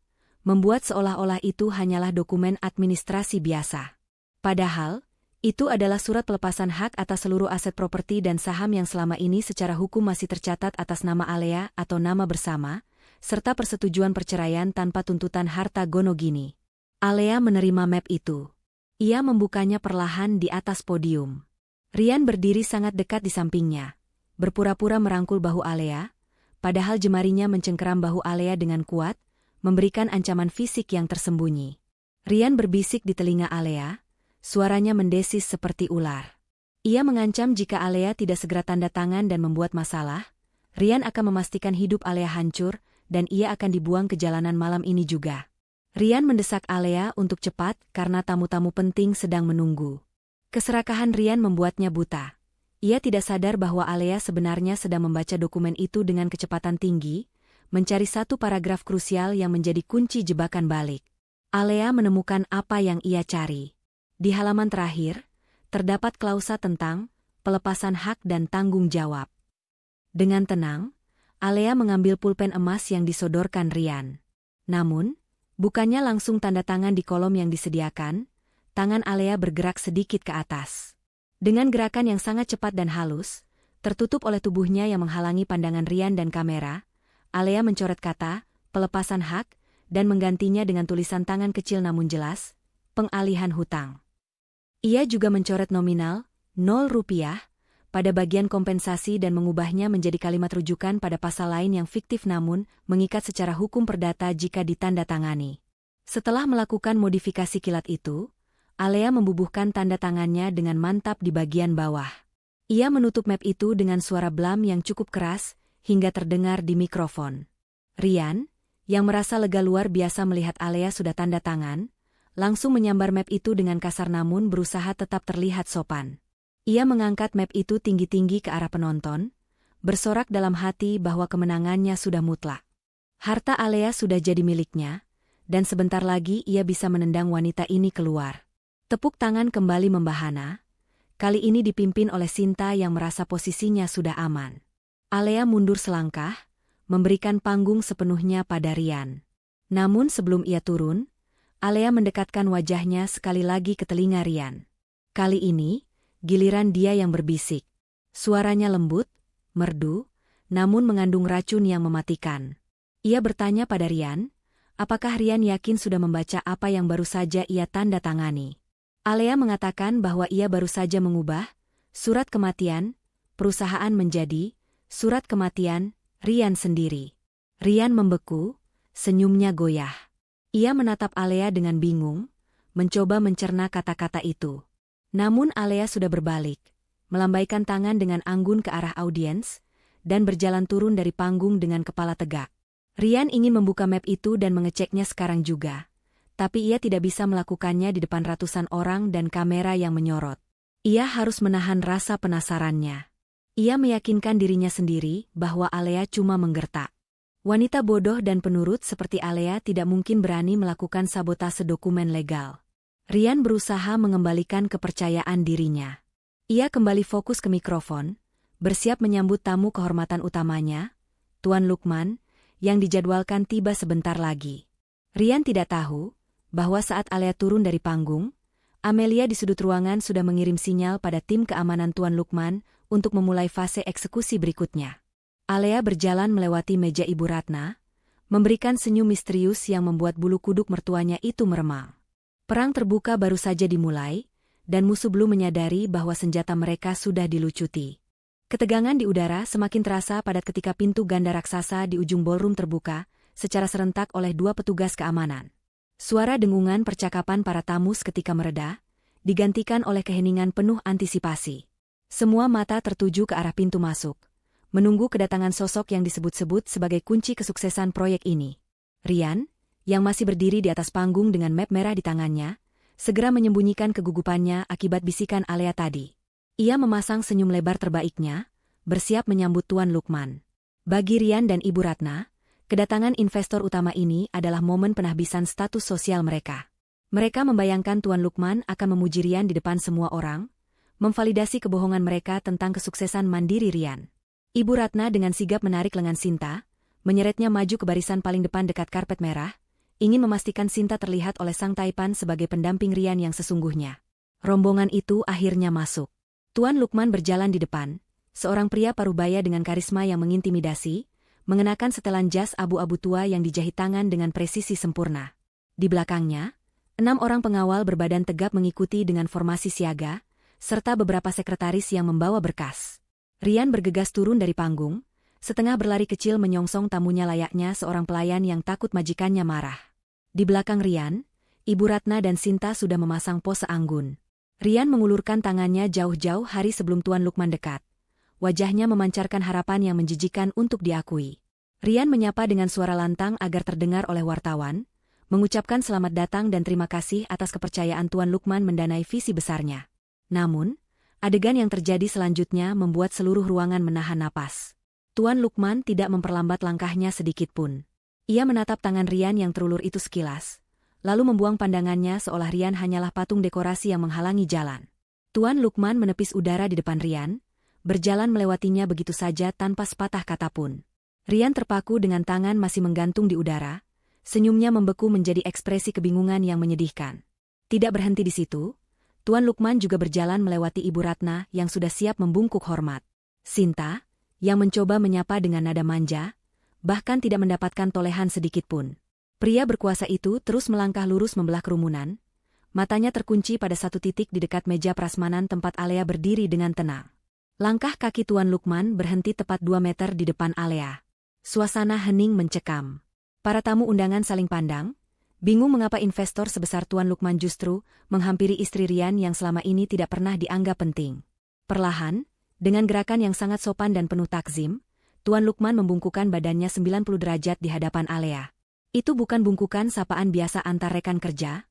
membuat seolah-olah itu hanyalah dokumen administrasi biasa. Padahal, itu adalah surat pelepasan hak atas seluruh aset properti dan saham yang selama ini secara hukum masih tercatat atas nama Alea atau nama bersama, serta persetujuan perceraian tanpa tuntutan harta gono gini. Alea menerima map itu. Ia membukanya perlahan di atas podium. Ryan berdiri sangat dekat di sampingnya, berpura-pura merangkul bahu Alea, padahal jemarinya mencengkeram bahu Alea dengan kuat, memberikan ancaman fisik yang tersembunyi. Ryan berbisik di telinga Alea, suaranya mendesis seperti ular. Ia mengancam jika Alea tidak segera tanda tangan dan membuat masalah, Ryan akan memastikan hidup Alea hancur, dan ia akan dibuang ke jalanan malam ini juga. Ryan mendesak Alea untuk cepat karena tamu-tamu penting sedang menunggu. Keserakahan Ryan membuatnya buta. Ia tidak sadar bahwa Alea sebenarnya sedang membaca dokumen itu dengan kecepatan tinggi, mencari satu paragraf krusial yang menjadi kunci jebakan balik. Alea menemukan apa yang ia cari. Di halaman terakhir, terdapat klausa tentang pelepasan hak dan tanggung jawab. Dengan tenang, Alea mengambil pulpen emas yang disodorkan Rian. Namun, bukannya langsung tanda tangan di kolom yang disediakan, tangan Alea bergerak sedikit ke atas. Dengan gerakan yang sangat cepat dan halus, tertutup oleh tubuhnya yang menghalangi pandangan Rian dan kamera, Alea mencoret kata, pelepasan hak, dan menggantinya dengan tulisan tangan kecil namun jelas, pengalihan hutang. Ia juga mencoret nominal, 0 rupiah, pada bagian kompensasi dan mengubahnya menjadi kalimat rujukan pada pasal lain yang fiktif namun mengikat secara hukum perdata jika ditandatangani. Setelah melakukan modifikasi kilat itu, Alea membubuhkan tanda tangannya dengan mantap di bagian bawah. Ia menutup map itu dengan suara blam yang cukup keras hingga terdengar di mikrofon. Rian, yang merasa lega luar biasa melihat Alea sudah tanda tangan, langsung menyambar map itu dengan kasar namun berusaha tetap terlihat sopan. Ia mengangkat map itu tinggi-tinggi ke arah penonton, bersorak dalam hati bahwa kemenangannya sudah mutlak. Harta Alea sudah jadi miliknya, dan sebentar lagi ia bisa menendang wanita ini keluar. Tepuk tangan kembali membahana, kali ini dipimpin oleh Sinta yang merasa posisinya sudah aman. Alea mundur selangkah, memberikan panggung sepenuhnya pada Rian. Namun sebelum ia turun, Alea mendekatkan wajahnya sekali lagi ke telinga Rian. Kali ini, giliran dia yang berbisik. Suaranya lembut, merdu, namun mengandung racun yang mematikan. Ia bertanya pada Rian, apakah Rian yakin sudah membaca apa yang baru saja ia tanda tangani. Alea mengatakan bahwa ia baru saja mengubah surat kematian, perusahaan menjadi surat kematian, Rian sendiri. Rian membeku, senyumnya goyah. Ia menatap Alea dengan bingung, mencoba mencerna kata-kata itu. Namun Alea sudah berbalik, melambaikan tangan dengan anggun ke arah audiens, dan berjalan turun dari panggung dengan kepala tegak. Rian ingin membuka map itu dan mengeceknya sekarang juga, tapi ia tidak bisa melakukannya di depan ratusan orang dan kamera yang menyorot. Ia harus menahan rasa penasarannya. Ia meyakinkan dirinya sendiri bahwa Alea cuma menggertak. Wanita bodoh dan penurut seperti Alea tidak mungkin berani melakukan sabotase dokumen legal. Rian berusaha mengembalikan kepercayaan dirinya. Ia kembali fokus ke mikrofon, bersiap menyambut tamu kehormatan utamanya, Tuan Lukman, yang dijadwalkan tiba sebentar lagi. Rian tidak tahu bahwa saat Alea turun dari panggung, Amelia di sudut ruangan sudah mengirim sinyal pada tim keamanan Tuan Lukman untuk memulai fase eksekusi berikutnya. Alea berjalan melewati meja Ibu Ratna, memberikan senyum misterius yang membuat bulu kuduk mertuanya itu meremang. Perang terbuka baru saja dimulai, dan musuh belum menyadari bahwa senjata mereka sudah dilucuti. Ketegangan di udara semakin terasa padat ketika pintu ganda raksasa di ujung ballroom terbuka, secara serentak oleh 2 petugas keamanan. Suara dengungan percakapan para tamu seketika mereda, digantikan oleh keheningan penuh antisipasi. Semua mata tertuju ke arah pintu masuk, menunggu kedatangan sosok yang disebut-sebut sebagai kunci kesuksesan proyek ini. Rian, yang masih berdiri di atas panggung dengan map merah di tangannya, segera menyembunyikan kegugupannya akibat bisikan Alea tadi. Ia memasang senyum lebar terbaiknya, bersiap menyambut Tuan Lukman. Bagi Rian dan Ibu Ratna, kedatangan investor utama ini adalah momen penahbisan status sosial mereka. Mereka membayangkan Tuan Lukman akan memuji Rian di depan semua orang, memvalidasi kebohongan mereka tentang kesuksesan mandiri Rian. Ibu Ratna dengan sigap menarik lengan Sinta, menyeretnya maju ke barisan paling depan dekat karpet merah, ingin memastikan Sinta terlihat oleh Sang Taipan sebagai pendamping Rian yang sesungguhnya. Rombongan itu akhirnya masuk. Tuan Lukman berjalan di depan, seorang pria parubaya dengan karisma yang mengintimidasi, mengenakan setelan jas abu-abu tua yang dijahit tangan dengan presisi sempurna. Di belakangnya, 6 orang pengawal berbadan tegap mengikuti dengan formasi siaga, serta beberapa sekretaris yang membawa berkas. Rian bergegas turun dari panggung, setengah berlari kecil menyongsong tamunya layaknya seorang pelayan yang takut majikannya marah. Di belakang Rian, Ibu Ratna dan Sinta sudah memasang pose anggun. Rian mengulurkan tangannya jauh-jauh hari sebelum Tuan Lukman dekat. Wajahnya memancarkan harapan yang menjijikan untuk diakui. Rian menyapa dengan suara lantang agar terdengar oleh wartawan, mengucapkan selamat datang dan terima kasih atas kepercayaan Tuan Lukman mendanai visi besarnya. Namun, adegan yang terjadi selanjutnya membuat seluruh ruangan menahan napas. Tuan Lukman tidak memperlambat langkahnya sedikit pun. Ia menatap tangan Rian yang terulur itu sekilas, lalu membuang pandangannya seolah Rian hanyalah patung dekorasi yang menghalangi jalan. Tuan Lukman menepis udara di depan Rian, berjalan melewatinya begitu saja tanpa sepatah kata pun. Rian terpaku dengan tangan masih menggantung di udara, senyumnya membeku menjadi ekspresi kebingungan yang menyedihkan. Tidak berhenti di situ, Tuan Lukman juga berjalan melewati Ibu Ratna yang sudah siap membungkuk hormat. Sinta, yang mencoba menyapa dengan nada manja, bahkan tidak mendapatkan tolehan sedikitpun. Pria berkuasa itu terus melangkah lurus membelah kerumunan, matanya terkunci pada satu titik di dekat meja prasmanan tempat Alea berdiri dengan tenang. Langkah kaki Tuan Lukman berhenti tepat 2 meter di depan Alea. Suasana hening mencekam. Para tamu undangan saling pandang, bingung mengapa investor sebesar Tuan Lukman justru menghampiri istri Rian yang selama ini tidak pernah dianggap penting. Perlahan, dengan gerakan yang sangat sopan dan penuh takzim, Tuan Lukman membungkukkan badannya 90 derajat di hadapan Alea. Itu bukan bungkukan sapaan biasa antar rekan kerja,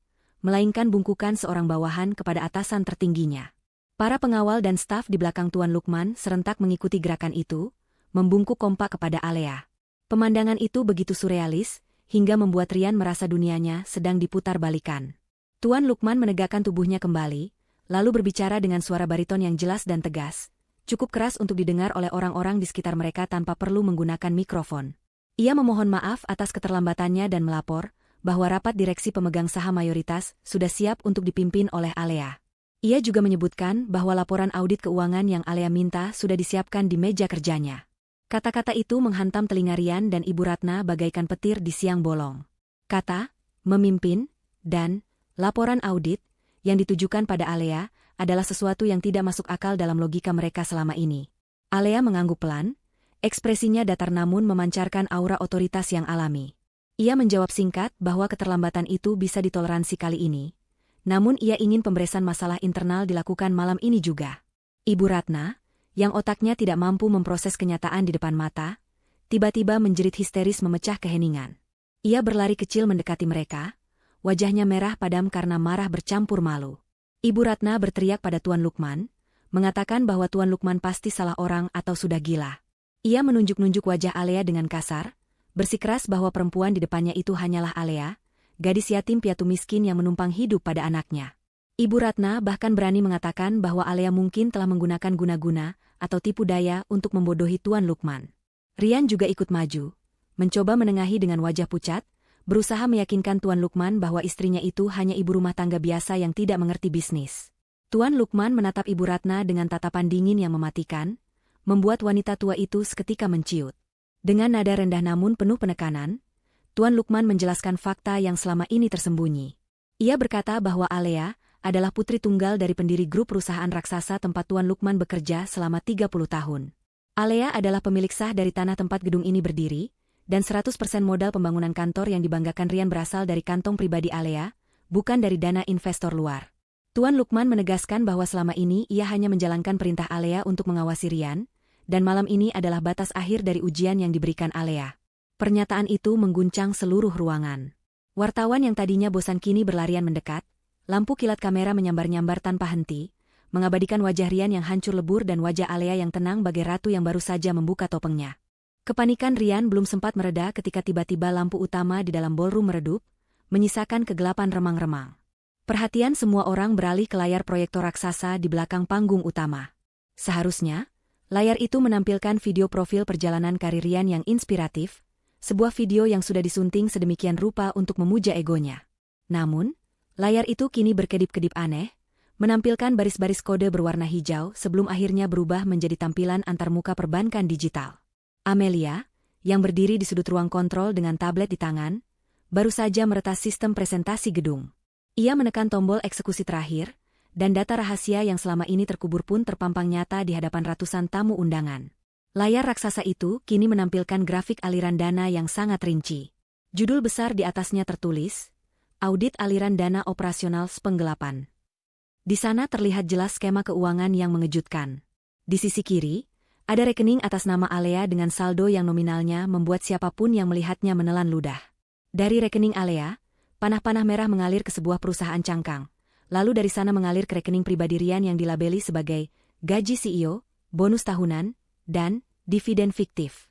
melainkan bungkukan seorang bawahan kepada atasan tertingginya. Para pengawal dan staf di belakang Tuan Lukman serentak mengikuti gerakan itu, membungkuk kompak kepada Alea. Pemandangan itu begitu surrealis, hingga membuat Rian merasa dunianya sedang diputar balikan. Tuan Lukman menegakkan tubuhnya kembali, lalu berbicara dengan suara bariton yang jelas dan tegas, cukup keras untuk didengar oleh orang-orang di sekitar mereka tanpa perlu menggunakan mikrofon. Ia memohon maaf atas keterlambatannya dan melapor bahwa rapat direksi pemegang saham mayoritas sudah siap untuk dipimpin oleh Alea. Ia juga menyebutkan bahwa laporan audit keuangan yang Alea minta sudah disiapkan di meja kerjanya. Kata-kata itu menghantam telinga Rian dan Ibu Ratna bagaikan petir di siang bolong. Kata, memimpin, dan laporan audit yang ditujukan pada Alea adalah sesuatu yang tidak masuk akal dalam logika mereka selama ini. Alea mengangguk pelan, ekspresinya datar namun memancarkan aura otoritas yang alami. Ia menjawab singkat bahwa keterlambatan itu bisa ditoleransi kali ini, namun ia ingin pemberesan masalah internal dilakukan malam ini juga. Ibu Ratna, yang otaknya tidak mampu memproses kenyataan di depan mata, tiba-tiba menjerit histeris memecah keheningan. Ia berlari kecil mendekati mereka, wajahnya merah padam karena marah bercampur malu. Ibu Ratna berteriak pada Tuan Lukman, mengatakan bahwa Tuan Lukman pasti salah orang atau sudah gila. Ia menunjuk-nunjuk wajah Alea dengan kasar, bersikeras bahwa perempuan di depannya itu hanyalah Alea, gadis yatim piatu miskin yang menumpang hidup pada anaknya. Ibu Ratna bahkan berani mengatakan bahwa Alea mungkin telah menggunakan guna-guna atau tipu daya untuk membodohi Tuan Lukman. Rian juga ikut maju, mencoba menengahi dengan wajah pucat, berusaha meyakinkan Tuan Lukman bahwa istrinya itu hanya ibu rumah tangga biasa yang tidak mengerti bisnis. Tuan Lukman menatap Ibu Ratna dengan tatapan dingin yang mematikan, membuat wanita tua itu seketika menciut. Dengan nada rendah namun penuh penekanan, Tuan Lukman menjelaskan fakta yang selama ini tersembunyi. Ia berkata bahwa Alea adalah putri tunggal dari pendiri grup perusahaan raksasa tempat Tuan Lukman bekerja selama 30 tahun. Alea adalah pemilik sah dari tanah tempat gedung ini berdiri, dan 100% modal pembangunan kantor yang dibanggakan Rian berasal dari kantong pribadi Alea, bukan dari dana investor luar. Tuan Lukman menegaskan bahwa selama ini ia hanya menjalankan perintah Alea untuk mengawasi Rian, dan malam ini adalah batas akhir dari ujian yang diberikan Alea. Pernyataan itu mengguncang seluruh ruangan. Wartawan yang tadinya bosan kini berlarian mendekat, lampu kilat kamera menyambar-nyambar tanpa henti, mengabadikan wajah Rian yang hancur lebur dan wajah Alea yang tenang bagai ratu yang baru saja membuka topengnya. Kepanikan Rian belum sempat mereda ketika tiba-tiba lampu utama di dalam ballroom meredup, menyisakan kegelapan remang-remang. Perhatian semua orang beralih ke layar proyektor raksasa di belakang panggung utama. Seharusnya, layar itu menampilkan video profil perjalanan karir Rian yang inspiratif, sebuah video yang sudah disunting sedemikian rupa untuk memuja egonya. Namun, layar itu kini berkedip-kedip aneh, menampilkan baris-baris kode berwarna hijau sebelum akhirnya berubah menjadi tampilan antarmuka perbankan digital. Amelia, yang berdiri di sudut ruang kontrol dengan tablet di tangan, baru saja meretas sistem presentasi gedung. Ia menekan tombol eksekusi terakhir, dan data rahasia yang selama ini terkubur pun terpampang nyata di hadapan ratusan tamu undangan. Layar raksasa itu kini menampilkan grafik aliran dana yang sangat rinci. Judul besar di atasnya tertulis, Audit Aliran Dana Operasional Penggelapan. Di sana terlihat jelas skema keuangan yang mengejutkan. Di sisi kiri, ada rekening atas nama Alea dengan saldo yang nominalnya membuat siapapun yang melihatnya menelan ludah. Dari rekening Alea, panah-panah merah mengalir ke sebuah perusahaan cangkang. Lalu dari sana mengalir ke rekening pribadi Rian yang dilabeli sebagai gaji CEO, bonus tahunan, dan dividen fiktif.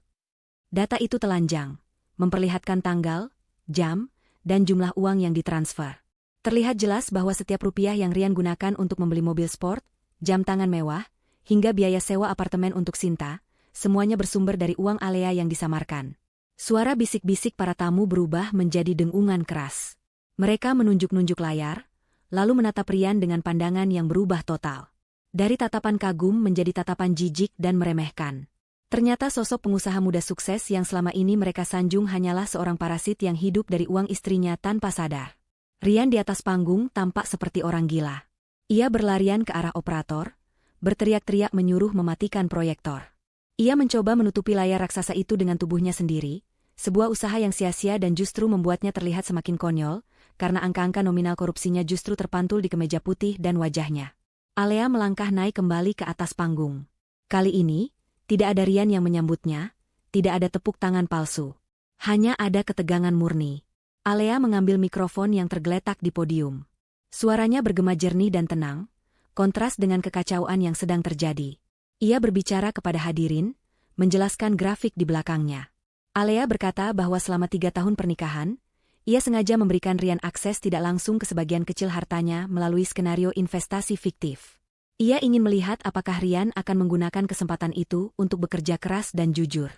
Data itu telanjang, memperlihatkan tanggal, jam, dan jumlah uang yang ditransfer. Terlihat jelas bahwa setiap rupiah yang Rian gunakan untuk membeli mobil sport, jam tangan mewah, hingga biaya sewa apartemen untuk Sinta, semuanya bersumber dari uang Alea yang disamarkan. Suara bisik-bisik para tamu berubah menjadi dengungan keras. Mereka menunjuk-nunjuk layar, lalu menatap Rian dengan pandangan yang berubah total. Dari tatapan kagum menjadi tatapan jijik dan meremehkan. Ternyata sosok pengusaha muda sukses yang selama ini mereka sanjung hanyalah seorang parasit yang hidup dari uang istrinya tanpa sadar. Rian di atas panggung tampak seperti orang gila. Ia berlarian ke arah operator, berteriak-teriak menyuruh mematikan proyektor. Ia mencoba menutupi layar raksasa itu dengan tubuhnya sendiri, sebuah usaha yang sia-sia dan justru membuatnya terlihat semakin konyol, karena angka-angka nominal korupsinya justru terpantul di kemeja putih dan wajahnya. Alea melangkah naik kembali ke atas panggung. Kali ini, tidak ada Rian yang menyambutnya, tidak ada tepuk tangan palsu. Hanya ada ketegangan murni. Alea mengambil mikrofon yang tergeletak di podium. Suaranya bergema jernih dan tenang, kontras dengan kekacauan yang sedang terjadi. Ia berbicara kepada hadirin, menjelaskan grafik di belakangnya. Alea berkata bahwa selama 3 tahun pernikahan, ia sengaja memberikan Rian akses tidak langsung ke sebagian kecil hartanya melalui skenario investasi fiktif. Ia ingin melihat apakah Rian akan menggunakan kesempatan itu untuk bekerja keras dan jujur.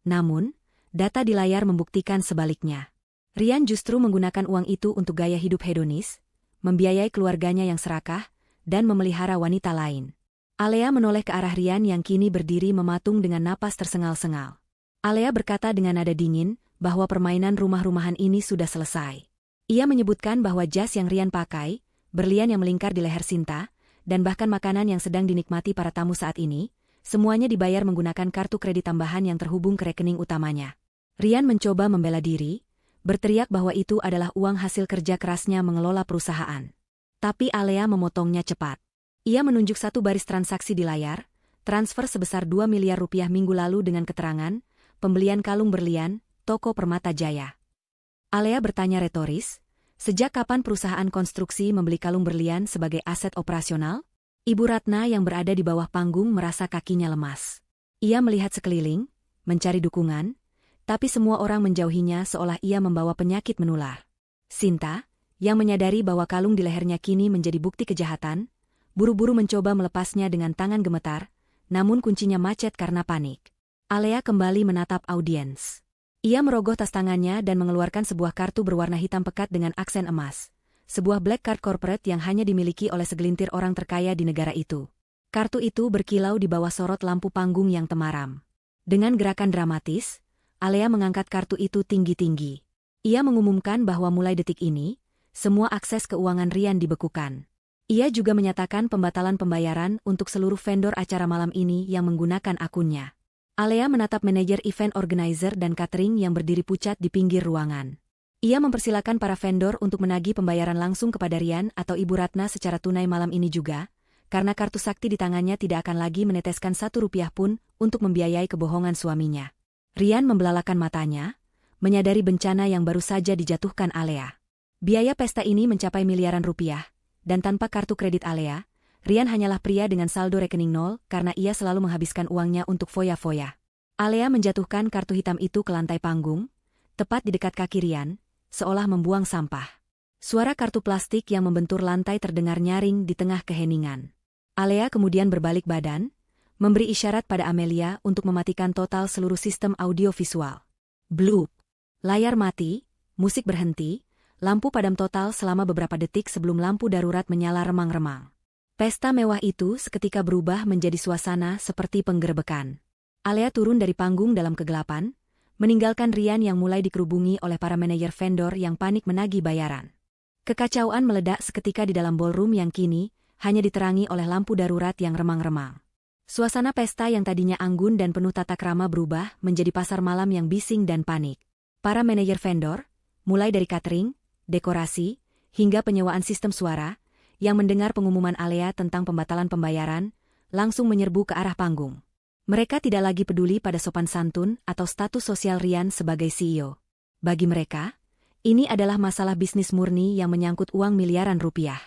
Namun, data di layar membuktikan sebaliknya. Rian justru menggunakan uang itu untuk gaya hidup hedonis, membiayai keluarganya yang serakah, dan memelihara wanita lain. Alea menoleh ke arah Rian yang kini berdiri mematung dengan napas tersengal-sengal. Alea berkata dengan nada dingin bahwa permainan rumah-rumahan ini sudah selesai. Ia menyebutkan bahwa jas yang Rian pakai, berlian yang melingkar di leher Sinta, dan bahkan makanan yang sedang dinikmati para tamu saat ini, semuanya dibayar menggunakan kartu kredit tambahan yang terhubung ke rekening utamanya. Rian mencoba membela diri, berteriak bahwa itu adalah uang hasil kerja kerasnya mengelola perusahaan. Tapi Alea memotongnya cepat. Ia menunjuk satu baris transaksi di layar, transfer sebesar 2 miliar rupiah minggu lalu dengan keterangan, pembelian kalung berlian, toko Permata Jaya. Alea bertanya retoris, sejak kapan perusahaan konstruksi membeli kalung berlian sebagai aset operasional? Ibu Ratna yang berada di bawah panggung merasa kakinya lemas. Ia melihat sekeliling, mencari dukungan, tapi semua orang menjauhinya seolah ia membawa penyakit menular. Sinta, yang menyadari bahwa kalung di lehernya kini menjadi bukti kejahatan, buru-buru mencoba melepasnya dengan tangan gemetar, namun kuncinya macet karena panik. Alea kembali menatap audiens. Ia merogoh tas tangannya dan mengeluarkan sebuah kartu berwarna hitam pekat dengan aksen emas. Sebuah black card corporate yang hanya dimiliki oleh segelintir orang terkaya di negara itu. Kartu itu berkilau di bawah sorot lampu panggung yang temaram. Dengan gerakan dramatis, Alea mengangkat kartu itu tinggi-tinggi. Ia mengumumkan bahwa mulai detik ini, semua akses keuangan Rian dibekukan. Ia juga menyatakan pembatalan pembayaran untuk seluruh vendor acara malam ini yang menggunakan akunnya. Alea menatap manajer event organizer dan catering yang berdiri pucat di pinggir ruangan. Ia mempersilakan para vendor untuk menagih pembayaran langsung kepada Rian atau Ibu Ratna secara tunai malam ini juga, karena kartu sakti di tangannya tidak akan lagi meneteskan 1 rupiah pun untuk membiayai kebohongan suaminya. Rian membelalakan matanya, menyadari bencana yang baru saja dijatuhkan Alea. Biaya pesta ini mencapai miliaran rupiah, dan tanpa kartu kredit Alea, Rian hanyalah pria dengan saldo rekening nol karena ia selalu menghabiskan uangnya untuk foya-foya. Alea menjatuhkan kartu hitam itu ke lantai panggung, tepat di dekat kaki Rian, seolah membuang sampah. Suara kartu plastik yang membentur lantai terdengar nyaring di tengah keheningan. Alea kemudian berbalik badan, memberi isyarat pada Amelia untuk mematikan total seluruh sistem audio visual. Bloop. Layar mati, musik berhenti, lampu padam total selama beberapa detik sebelum lampu darurat menyala remang-remang. Pesta mewah itu seketika berubah menjadi suasana seperti penggerebekan. Alea turun dari panggung dalam kegelapan, meninggalkan Rian yang mulai dikerubungi oleh para manajer vendor yang panik menagih bayaran. Kekacauan meledak seketika di dalam ballroom yang kini hanya diterangi oleh lampu darurat yang remang-remang. Suasana pesta yang tadinya anggun dan penuh tata krama berubah menjadi pasar malam yang bising dan panik. Para manajer vendor, mulai dari catering, dekorasi, hingga penyewaan sistem suara, yang mendengar pengumuman Alea tentang pembatalan pembayaran, langsung menyerbu ke arah panggung. Mereka tidak lagi peduli pada sopan santun atau status sosial Rian sebagai CEO. Bagi mereka, ini adalah masalah bisnis murni yang menyangkut uang miliaran rupiah.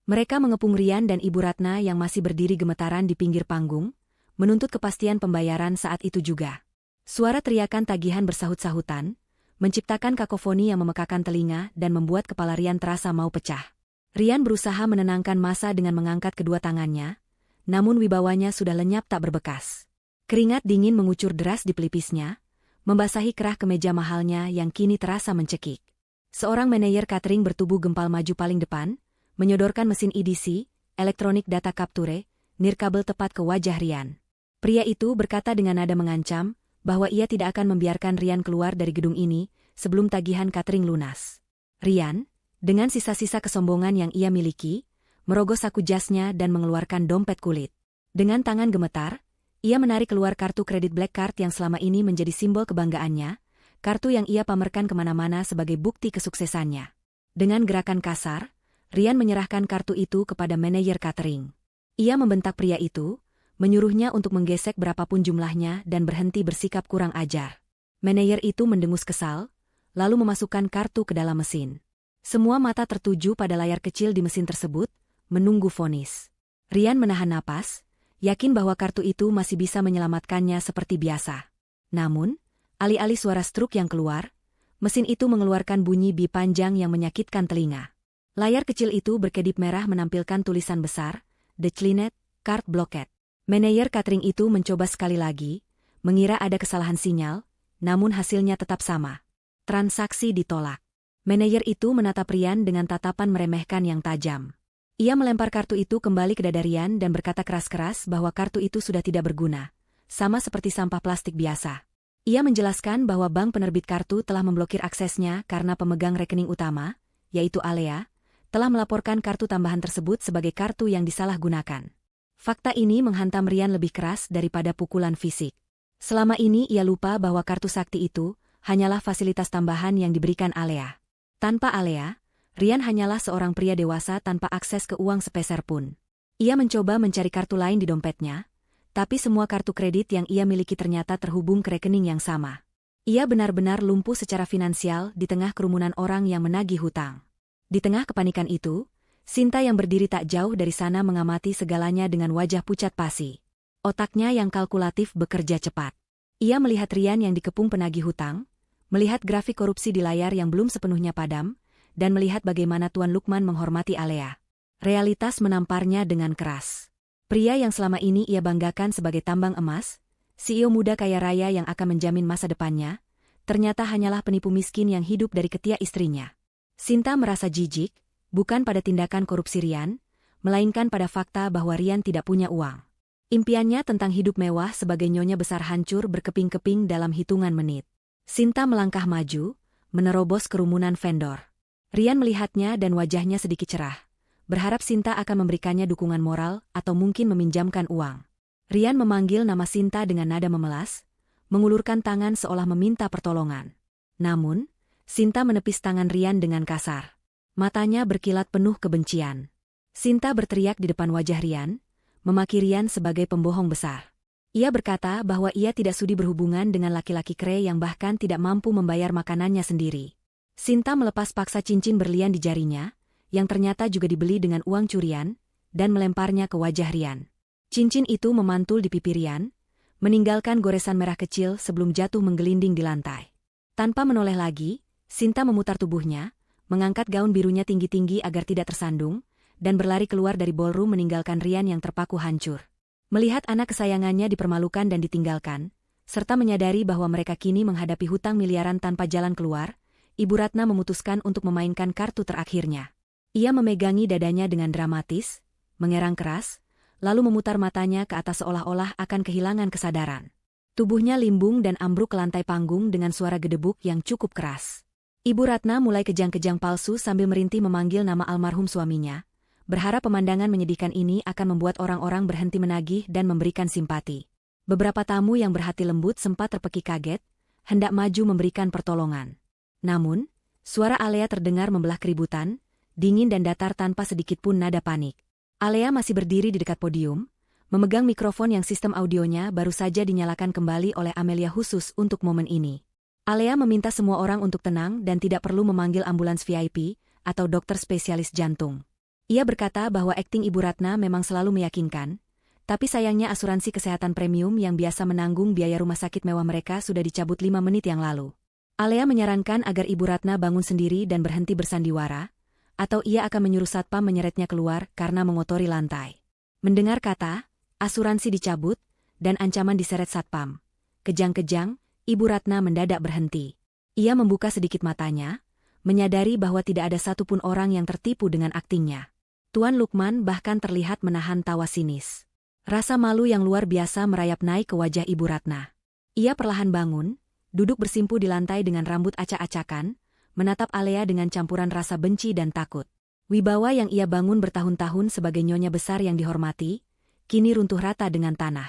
Mereka mengepung Rian dan Ibu Ratna yang masih berdiri gemetaran di pinggir panggung, menuntut kepastian pembayaran saat itu juga. Suara teriakan tagihan bersahut-sahutan, menciptakan kakofoni yang memekakan telinga dan membuat kepala Rian terasa mau pecah. Rian berusaha menenangkan massa dengan mengangkat kedua tangannya, namun wibawanya sudah lenyap tak berbekas. Keringat dingin mengucur deras di pelipisnya, membasahi kerah kemeja mahalnya yang kini terasa mencekik. Seorang manajer catering bertubuh gempal maju paling depan, menyodorkan mesin EDC, elektronik data capture, nirkabel tepat ke wajah Rian. Pria itu berkata dengan nada mengancam, bahwa ia tidak akan membiarkan Rian keluar dari gedung ini, sebelum tagihan catering lunas. Rian, dengan sisa-sisa kesombongan yang ia miliki, merogoh saku jasnya dan mengeluarkan dompet kulit. Dengan tangan gemetar, ia menarik keluar kartu kredit Black Card yang selama ini menjadi simbol kebanggaannya, kartu yang ia pamerkan kemana-mana sebagai bukti kesuksesannya. Dengan gerakan kasar, Rian menyerahkan kartu itu kepada manajer catering. Ia membentak pria itu, menyuruhnya untuk menggesek berapapun jumlahnya dan berhenti bersikap kurang ajar. Manajer itu mendengus kesal, lalu memasukkan kartu ke dalam mesin. Semua mata tertuju pada layar kecil di mesin tersebut, menunggu vonis. Rian menahan napas, yakin bahwa kartu itu masih bisa menyelamatkannya seperti biasa. Namun, alih-alih suara struk yang keluar, mesin itu mengeluarkan bunyi bip panjang yang menyakitkan telinga. Layar kecil itu berkedip merah menampilkan tulisan besar, Declined, Card Blocked. Manajer catering itu mencoba sekali lagi, mengira ada kesalahan sinyal, namun hasilnya tetap sama. Transaksi ditolak. Manajer itu menatap Rian dengan tatapan meremehkan yang tajam. Ia melempar kartu itu kembali ke dada Rian dan berkata keras-keras bahwa kartu itu sudah tidak berguna, sama seperti sampah plastik biasa. Ia menjelaskan bahwa bank penerbit kartu telah memblokir aksesnya karena pemegang rekening utama, yaitu Alea, telah melaporkan kartu tambahan tersebut sebagai kartu yang disalahgunakan. Fakta ini menghantam Rian lebih keras daripada pukulan fisik. Selama ini ia lupa bahwa kartu sakti itu hanyalah fasilitas tambahan yang diberikan Alea. Tanpa Alea, Rian hanyalah seorang pria dewasa tanpa akses ke uang sepeser pun. Ia mencoba mencari kartu lain di dompetnya, tapi semua kartu kredit yang ia miliki ternyata terhubung ke rekening yang sama. Ia benar-benar lumpuh secara finansial di tengah kerumunan orang yang menagih hutang. Di tengah kepanikan itu, Sinta yang berdiri tak jauh dari sana mengamati segalanya dengan wajah pucat pasi. Otaknya yang kalkulatif bekerja cepat. Ia melihat Rian yang dikepung penagih hutang, melihat grafik korupsi di layar yang belum sepenuhnya padam, dan melihat bagaimana Tuan Lukman menghormati Alea. Realitas menamparnya dengan keras. Pria yang selama ini ia banggakan sebagai tambang emas, CEO muda kaya raya yang akan menjamin masa depannya, ternyata hanyalah penipu miskin yang hidup dari ketiak istrinya. Sinta merasa jijik, bukan pada tindakan korupsi Rian, melainkan pada fakta bahwa Rian tidak punya uang. Impiannya tentang hidup mewah sebagai nyonya besar hancur berkeping-keping dalam hitungan menit. Sinta melangkah maju, menerobos kerumunan vendor. Rian melihatnya dan wajahnya sedikit cerah, berharap Sinta akan memberikannya dukungan moral atau mungkin meminjamkan uang. Rian memanggil nama Sinta dengan nada memelas, mengulurkan tangan seolah meminta pertolongan. Namun, Sinta menepis tangan Rian dengan kasar. Matanya berkilat penuh kebencian. Sinta berteriak di depan wajah Rian, memaki Rian sebagai pembohong besar. Ia berkata bahwa ia tidak sudi berhubungan dengan laki-laki kere yang bahkan tidak mampu membayar makanannya sendiri. Sinta melepas paksa cincin berlian di jarinya, yang ternyata juga dibeli dengan uang curian, dan melemparnya ke wajah Rian. Cincin itu memantul di pipi Rian, meninggalkan goresan merah kecil sebelum jatuh menggelinding di lantai. Tanpa menoleh lagi, Sinta memutar tubuhnya, mengangkat gaun birunya tinggi-tinggi agar tidak tersandung, dan berlari keluar dari ballroom meninggalkan Rian yang terpaku hancur. Melihat anak kesayangannya dipermalukan dan ditinggalkan, serta menyadari bahwa mereka kini menghadapi hutang miliaran tanpa jalan keluar, Ibu Ratna memutuskan untuk memainkan kartu terakhirnya. Ia memegangi dadanya dengan dramatis, mengerang keras, lalu memutar matanya ke atas seolah-olah akan kehilangan kesadaran. Tubuhnya limbung dan ambruk ke lantai panggung dengan suara gedebuk yang cukup keras. Ibu Ratna mulai kejang-kejang palsu sambil merintih memanggil nama almarhum suaminya, berharap pemandangan menyedihkan ini akan membuat orang-orang berhenti menagih dan memberikan simpati. Beberapa tamu yang berhati lembut sempat terpekik kaget, hendak maju memberikan pertolongan. Namun, suara Alea terdengar membelah keributan, dingin dan datar tanpa sedikit pun nada panik. Alea masih berdiri di dekat podium, memegang mikrofon yang sistem audionya baru saja dinyalakan kembali oleh Amelia khusus untuk momen ini. Alea meminta semua orang untuk tenang dan tidak perlu memanggil ambulans VIP atau dokter spesialis jantung. Ia berkata bahwa akting Ibu Ratna memang selalu meyakinkan, tapi sayangnya asuransi kesehatan premium yang biasa menanggung biaya rumah sakit mewah mereka sudah dicabut 5 menit yang lalu. Alea menyarankan agar Ibu Ratna bangun sendiri dan berhenti bersandiwara, atau ia akan menyuruh satpam menyeretnya keluar karena mengotori lantai. Mendengar kata, asuransi dicabut, dan ancaman diseret satpam. Kejang-kejang, Ibu Ratna mendadak berhenti. Ia membuka sedikit matanya, menyadari bahwa tidak ada satupun orang yang tertipu dengan aktingnya. Tuan Lukman bahkan terlihat menahan tawa sinis. Rasa malu yang luar biasa merayap naik ke wajah Ibu Ratna. Ia perlahan bangun, duduk bersimpu di lantai dengan rambut acak-acakan, menatap Alea dengan campuran rasa benci dan takut. Wibawa yang ia bangun bertahun-tahun sebagai nyonya besar yang dihormati, kini runtuh rata dengan tanah.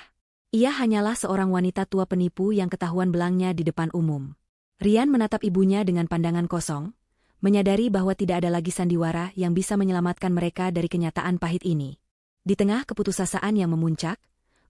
Ia hanyalah seorang wanita tua penipu yang ketahuan belangnya di depan umum. Rian menatap ibunya dengan pandangan kosong, menyadari bahwa tidak ada lagi sandiwara yang bisa menyelamatkan mereka dari kenyataan pahit ini. Di tengah keputusasaan yang memuncak,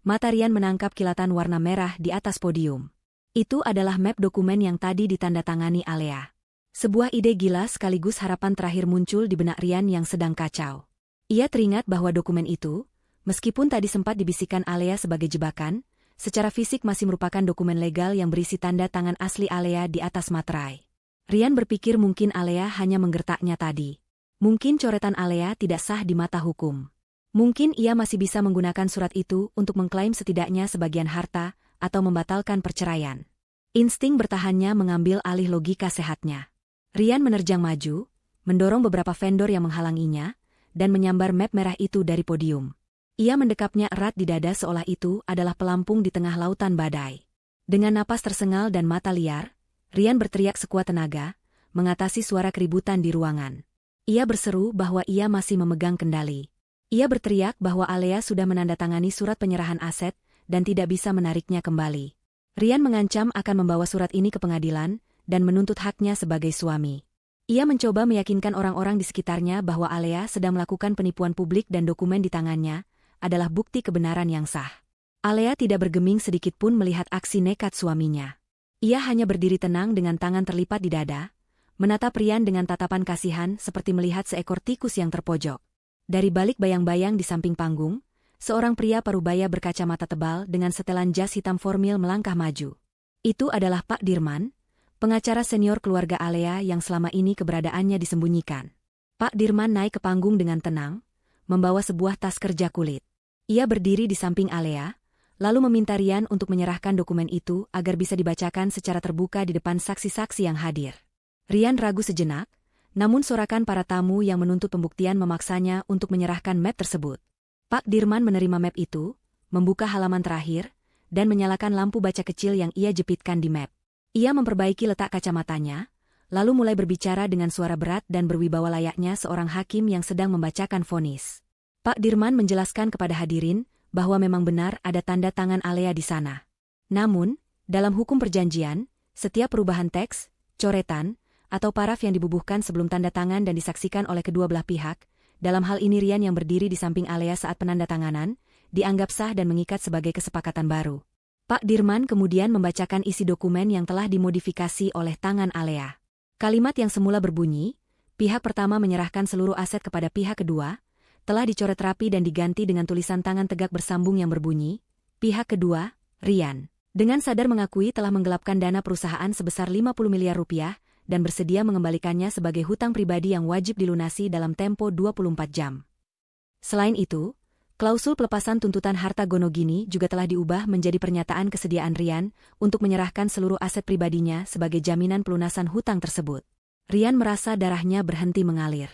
mata Rian menangkap kilatan warna merah di atas podium. Itu adalah map dokumen yang tadi ditandatangani Alea. Sebuah ide gila sekaligus harapan terakhir muncul di benak Rian yang sedang kacau. Ia teringat bahwa dokumen itu, meskipun tadi sempat dibisikkan Alea sebagai jebakan, secara fisik masih merupakan dokumen legal yang berisi tanda tangan asli Alea di atas materai. Rian berpikir mungkin Alea hanya menggertaknya tadi. Mungkin coretan Alea tidak sah di mata hukum. Mungkin ia masih bisa menggunakan surat itu untuk mengklaim setidaknya sebagian harta atau membatalkan perceraian. Insting bertahannya mengambil alih logika sehatnya. Rian menerjang maju, mendorong beberapa vendor yang menghalanginya, dan menyambar map merah itu dari podium. Ia mendekapnya erat di dada seolah itu adalah pelampung di tengah lautan badai. Dengan napas tersengal dan mata liar, Rian berteriak sekuat tenaga, mengatasi suara keributan di ruangan. Ia berseru bahwa ia masih memegang kendali. Ia berteriak bahwa Alea sudah menandatangani surat penyerahan aset dan tidak bisa menariknya kembali. Rian mengancam akan membawa surat ini ke pengadilan dan menuntut haknya sebagai suami. Ia mencoba meyakinkan orang-orang di sekitarnya bahwa Alea sedang melakukan penipuan publik dan dokumen di tangannya adalah bukti kebenaran yang sah. Alea tidak bergeming sedikitpun melihat aksi nekat suaminya. Ia hanya berdiri tenang dengan tangan terlipat di dada, menatap Rian dengan tatapan kasihan seperti melihat seekor tikus yang terpojok. Dari balik bayang-bayang di samping panggung, seorang pria parubaya berkacamata tebal dengan setelan jas hitam formal melangkah maju. Itu adalah Pak Dirman, pengacara senior keluarga Alea yang selama ini keberadaannya disembunyikan. Pak Dirman naik ke panggung dengan tenang, membawa sebuah tas kerja kulit. Ia berdiri di samping Alea, lalu meminta Rian untuk menyerahkan dokumen itu agar bisa dibacakan secara terbuka di depan saksi-saksi yang hadir. Rian ragu sejenak, namun sorakan para tamu yang menuntut pembuktian memaksanya untuk menyerahkan map tersebut. Pak Dirman menerima map itu, membuka halaman terakhir, dan menyalakan lampu baca kecil yang ia jepitkan di map. Ia memperbaiki letak kacamatanya, lalu mulai berbicara dengan suara berat dan berwibawa layaknya seorang hakim yang sedang membacakan vonis. Pak Dirman menjelaskan kepada hadirin bahwa memang benar ada tanda tangan Alea di sana. Namun, dalam hukum perjanjian, setiap perubahan teks, coretan, atau paraf yang dibubuhkan sebelum tanda tangan dan disaksikan oleh kedua belah pihak, dalam hal ini Rian yang berdiri di samping Alea saat penandatanganan, dianggap sah dan mengikat sebagai kesepakatan baru. Pak Dirman kemudian membacakan isi dokumen yang telah dimodifikasi oleh tangan Alea. Kalimat yang semula berbunyi, pihak pertama menyerahkan seluruh aset kepada pihak kedua, telah dicoret rapi dan diganti dengan tulisan tangan tegak bersambung yang berbunyi, pihak kedua, Rian. Dengan sadar mengakui telah menggelapkan dana perusahaan sebesar 50 miliar rupiah dan bersedia mengembalikannya sebagai hutang pribadi yang wajib dilunasi dalam tempo 24 jam. Selain itu, klausul pelepasan tuntutan harta Gonogini juga telah diubah menjadi pernyataan kesediaan Rian untuk menyerahkan seluruh aset pribadinya sebagai jaminan pelunasan hutang tersebut. Rian merasa darahnya berhenti mengalir.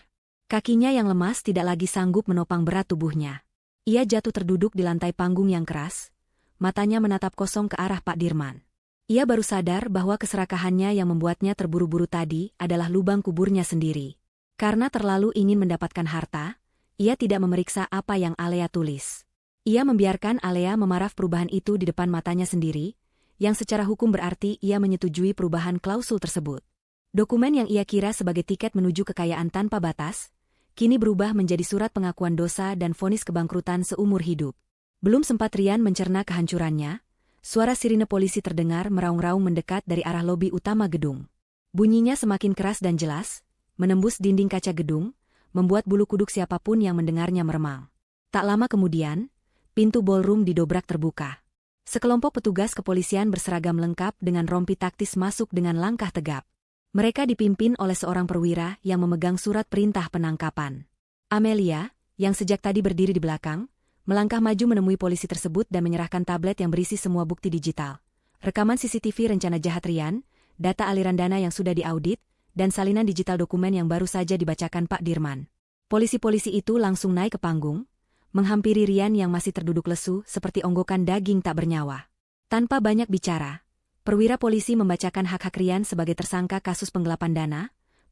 Kakinya yang lemas tidak lagi sanggup menopang berat tubuhnya. Ia jatuh terduduk di lantai panggung yang keras, matanya menatap kosong ke arah Pak Dirman. Ia baru sadar bahwa keserakahannya yang membuatnya terburu-buru tadi adalah lubang kuburnya sendiri. Karena terlalu ingin mendapatkan harta, ia tidak memeriksa apa yang Alea tulis. Ia membiarkan Alea memaraf perubahan itu di depan matanya sendiri, yang secara hukum berarti ia menyetujui perubahan klausul tersebut. Dokumen yang ia kira sebagai tiket menuju kekayaan tanpa batas, kini berubah menjadi surat pengakuan dosa dan vonis kebangkrutan seumur hidup. Belum sempat Rian mencerna kehancurannya, suara sirine polisi terdengar meraung-raung mendekat dari arah lobi utama gedung. Bunyinya semakin keras dan jelas, menembus dinding kaca gedung, membuat bulu kuduk siapapun yang mendengarnya meremang. Tak lama kemudian, pintu ballroom didobrak terbuka. Sekelompok petugas kepolisian berseragam lengkap dengan rompi taktis masuk dengan langkah tegap. Mereka dipimpin oleh seorang perwira yang memegang surat perintah penangkapan. Amelia, yang sejak tadi berdiri di belakang, melangkah maju menemui polisi tersebut dan menyerahkan tablet yang berisi semua bukti digital. Rekaman CCTV rencana jahat Rian, data aliran dana yang sudah diaudit, dan salinan digital dokumen yang baru saja dibacakan Pak Dirman. Polisi-polisi itu langsung naik ke panggung, menghampiri Rian yang masih terduduk lesu seperti onggokan daging tak bernyawa. Tanpa banyak bicara, perwira polisi membacakan hak-hak Rian sebagai tersangka kasus penggelapan dana,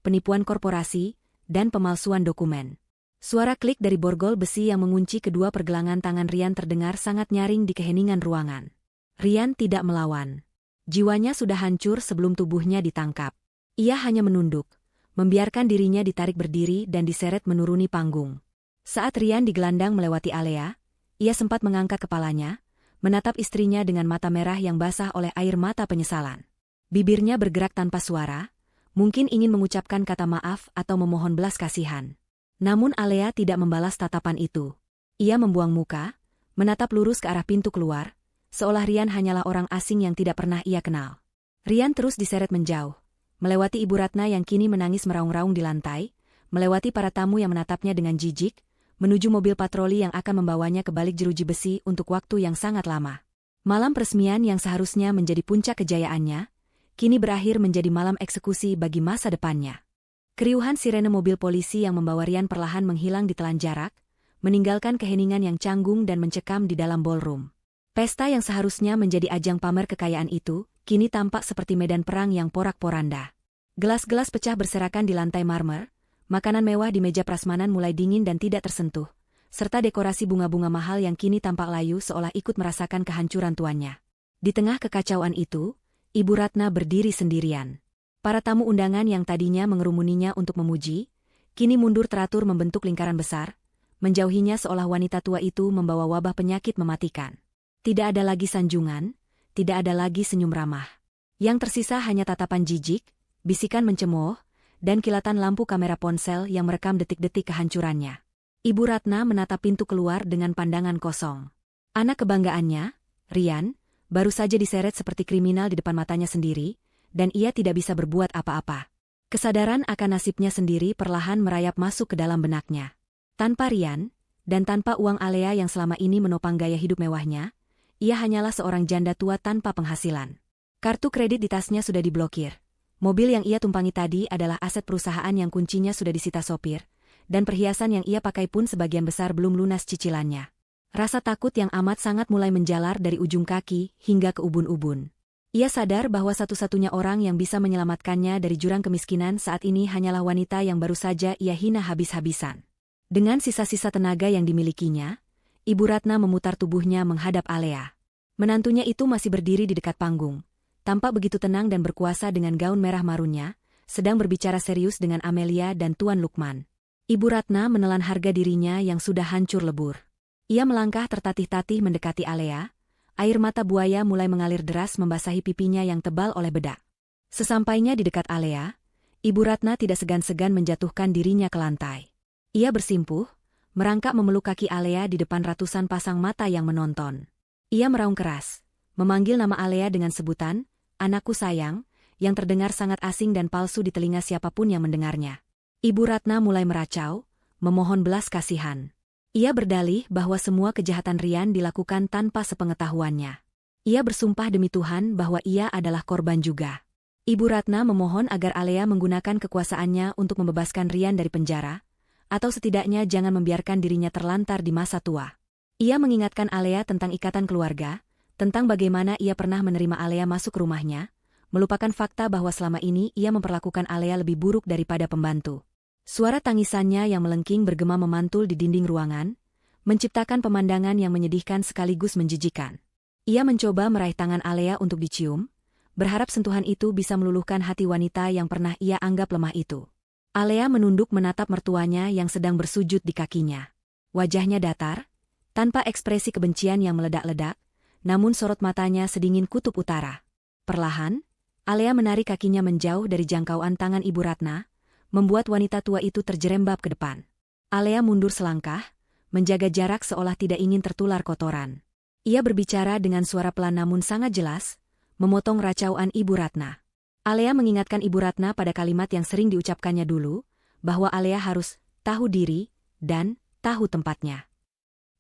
penipuan korporasi, dan pemalsuan dokumen. Suara klik dari borgol besi yang mengunci kedua pergelangan tangan Rian terdengar sangat nyaring di keheningan ruangan. Rian tidak melawan. Jiwanya sudah hancur sebelum tubuhnya ditangkap. Ia hanya menunduk, membiarkan dirinya ditarik berdiri dan diseret menuruni panggung. Saat Rian digelandang melewati area, ia sempat mengangkat kepalanya, menatap istrinya dengan mata merah yang basah oleh air mata penyesalan. Bibirnya bergerak tanpa suara, mungkin ingin mengucapkan kata maaf atau memohon belas kasihan. Namun Alea tidak membalas tatapan itu. Ia membuang muka, menatap lurus ke arah pintu keluar, seolah Rian hanyalah orang asing yang tidak pernah ia kenal. Rian terus diseret menjauh, melewati Ibu Ratna yang kini menangis meraung-raung di lantai, melewati para tamu yang menatapnya dengan jijik, menuju mobil patroli yang akan membawanya ke balik jeruji besi untuk waktu yang sangat lama. Malam peresmian yang seharusnya menjadi puncak kejayaannya, kini berakhir menjadi malam eksekusi bagi masa depannya. Keriuhan sirene mobil polisi yang membawa Rian perlahan menghilang di telan jarak, meninggalkan keheningan yang canggung dan mencekam di dalam ballroom. Pesta yang seharusnya menjadi ajang pamer kekayaan itu, kini tampak seperti medan perang yang porak-poranda. Gelas-gelas pecah berserakan di lantai marmer, makanan mewah di meja prasmanan mulai dingin dan tidak tersentuh, serta dekorasi bunga-bunga mahal yang kini tampak layu seolah ikut merasakan kehancuran tuannya. Di tengah kekacauan itu, Ibu Ratna berdiri sendirian. Para tamu undangan yang tadinya mengerumuninya untuk memuji, kini mundur teratur membentuk lingkaran besar, menjauhinya seolah wanita tua itu membawa wabah penyakit mematikan. Tidak ada lagi sanjungan, tidak ada lagi senyum ramah. Yang tersisa hanya tatapan jijik, bisikan mencemooh, dan kilatan lampu kamera ponsel yang merekam detik-detik kehancurannya. Ibu Ratna menatap pintu keluar dengan pandangan kosong. Anak kebanggaannya, Rian, baru saja diseret seperti kriminal di depan matanya sendiri, dan ia tidak bisa berbuat apa-apa. Kesadaran akan nasibnya sendiri perlahan merayap masuk ke dalam benaknya. Tanpa Rian, dan tanpa uang Alea yang selama ini menopang gaya hidup mewahnya, ia hanyalah seorang janda tua tanpa penghasilan. Kartu kredit di tasnya sudah diblokir. Mobil yang ia tumpangi tadi adalah aset perusahaan yang kuncinya sudah disita sopir, dan perhiasan yang ia pakai pun sebagian besar belum lunas cicilannya. Rasa takut yang amat sangat mulai menjalar dari ujung kaki hingga ke ubun-ubun. Ia sadar bahwa satu-satunya orang yang bisa menyelamatkannya dari jurang kemiskinan saat ini hanyalah wanita yang baru saja ia hina habis-habisan. Dengan sisa-sisa tenaga yang dimilikinya, Ibu Ratna memutar tubuhnya menghadap Alea. Menantunya itu masih berdiri di dekat panggung, tampak begitu tenang dan berkuasa dengan gaun merah marunnya, sedang berbicara serius dengan Amelia dan Tuan Lukman. Ibu Ratna menelan harga dirinya yang sudah hancur lebur. Ia melangkah tertatih-tatih mendekati Alea, air mata buaya mulai mengalir deras membasahi pipinya yang tebal oleh bedak. Sesampainya di dekat Alea, Ibu Ratna tidak segan-segan menjatuhkan dirinya ke lantai. Ia bersimpuh, merangkak memeluk kaki Alea di depan ratusan pasang mata yang menonton. Ia meraung keras, memanggil nama Alea dengan sebutan, "Anakku sayang," yang terdengar sangat asing dan palsu di telinga siapapun yang mendengarnya. Ibu Ratna mulai meracau, memohon belas kasihan. Ia berdalih bahwa semua kejahatan Rian dilakukan tanpa sepengetahuannya. Ia bersumpah demi Tuhan bahwa ia adalah korban juga. Ibu Ratna memohon agar Alea menggunakan kekuasaannya untuk membebaskan Rian dari penjara, atau setidaknya jangan membiarkan dirinya terlantar di masa tua. Ia mengingatkan Alea tentang ikatan keluarga, tentang bagaimana ia pernah menerima Alea masuk ke rumahnya, melupakan fakta bahwa selama ini ia memperlakukan Alea lebih buruk daripada pembantu. Suara tangisannya yang melengking bergema memantul di dinding ruangan, menciptakan pemandangan yang menyedihkan sekaligus menjijikan. Ia mencoba meraih tangan Alea untuk dicium, berharap sentuhan itu bisa meluluhkan hati wanita yang pernah ia anggap lemah itu. Alea menunduk menatap mertuanya yang sedang bersujud di kakinya. Wajahnya datar, tanpa ekspresi kebencian yang meledak-ledak, namun sorot matanya sedingin kutub utara. Perlahan, Alea menarik kakinya menjauh dari jangkauan tangan Ibu Ratna, membuat wanita tua itu terjerembab ke depan. Alea mundur selangkah, menjaga jarak seolah tidak ingin tertular kotoran. Ia berbicara dengan suara pelan namun sangat jelas, memotong racauan Ibu Ratna. Alea mengingatkan Ibu Ratna pada kalimat yang sering diucapkannya dulu, bahwa Alea harus tahu diri dan tahu tempatnya.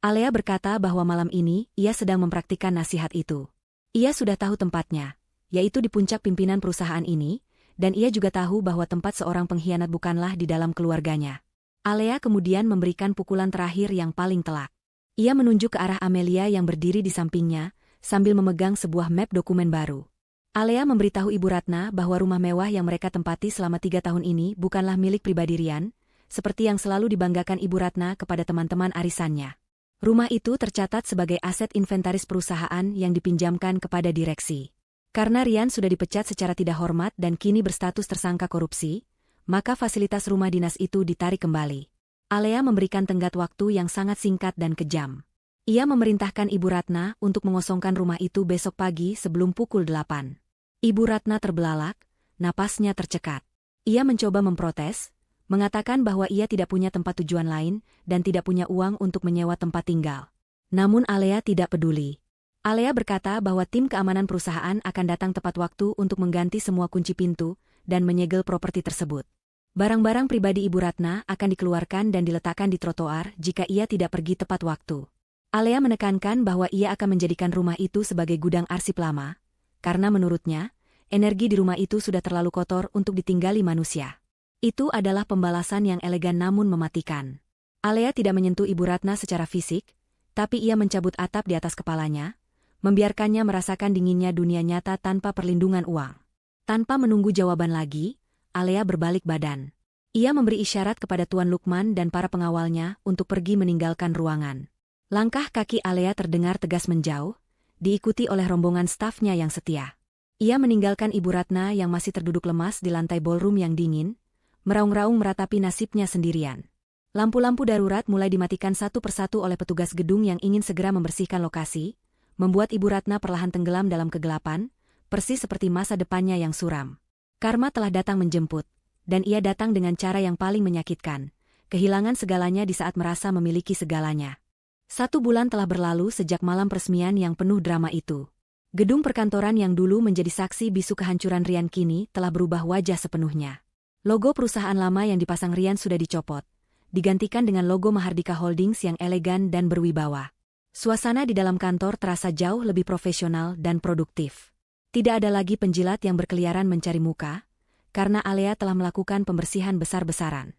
Alea berkata bahwa malam ini ia sedang mempraktikkan nasihat itu. Ia sudah tahu tempatnya, yaitu di puncak pimpinan perusahaan ini, dan ia juga tahu bahwa tempat seorang pengkhianat bukanlah di dalam keluarganya. Alea kemudian memberikan pukulan terakhir yang paling telak. Ia menunjuk ke arah Amelia yang berdiri di sampingnya, sambil memegang sebuah map dokumen baru. Alea memberitahu Ibu Ratna bahwa rumah mewah yang mereka tempati selama 3 tahun ini bukanlah milik pribadi Rian, seperti yang selalu dibanggakan Ibu Ratna kepada teman-teman arisannya. Rumah itu tercatat sebagai aset inventaris perusahaan yang dipinjamkan kepada direksi. Karena Rian sudah dipecat secara tidak hormat dan kini berstatus tersangka korupsi, maka fasilitas rumah dinas itu ditarik kembali. Alea memberikan tenggat waktu yang sangat singkat dan kejam. Ia memerintahkan Ibu Ratna untuk mengosongkan rumah itu besok pagi sebelum pukul 8. Ibu Ratna terbelalak, napasnya tercekat. Ia mencoba memprotes, mengatakan bahwa ia tidak punya tempat tujuan lain dan tidak punya uang untuk menyewa tempat tinggal. Namun Alea tidak peduli. Alea berkata bahwa tim keamanan perusahaan akan datang tepat waktu untuk mengganti semua kunci pintu dan menyegel properti tersebut. Barang-barang pribadi Ibu Ratna akan dikeluarkan dan diletakkan di trotoar jika ia tidak pergi tepat waktu. Alea menekankan bahwa ia akan menjadikan rumah itu sebagai gudang arsip lama, karena menurutnya, energi di rumah itu sudah terlalu kotor untuk ditinggali manusia. Itu adalah pembalasan yang elegan namun mematikan. Alea tidak menyentuh Ibu Ratna secara fisik, tapi ia mencabut atap di atas kepalanya, membiarkannya merasakan dinginnya dunia nyata tanpa perlindungan uang. Tanpa menunggu jawaban lagi, Alea berbalik badan. Ia memberi isyarat kepada Tuan Lukman dan para pengawalnya untuk pergi meninggalkan ruangan. Langkah kaki Alea terdengar tegas menjauh, diikuti oleh rombongan stafnya yang setia. Ia meninggalkan Ibu Ratna yang masih terduduk lemas di lantai ballroom yang dingin, meraung-raung meratapi nasibnya sendirian. Lampu-lampu darurat mulai dimatikan satu persatu oleh petugas gedung yang ingin segera membersihkan lokasi, membuat Ibu Ratna perlahan tenggelam dalam kegelapan, persis seperti masa depannya yang suram. Karma telah datang menjemput, dan ia datang dengan cara yang paling menyakitkan, kehilangan segalanya di saat merasa memiliki segalanya. 1 bulan telah berlalu sejak malam peresmian yang penuh drama itu. Gedung perkantoran yang dulu menjadi saksi bisu kehancuran Rian kini telah berubah wajah sepenuhnya. Logo perusahaan lama yang dipasang Rian sudah dicopot, digantikan dengan logo Mahardika Holdings yang elegan dan berwibawa. Suasana di dalam kantor terasa jauh lebih profesional dan produktif. Tidak ada lagi penjilat yang berkeliaran mencari muka, karena Alea telah melakukan pembersihan besar-besaran.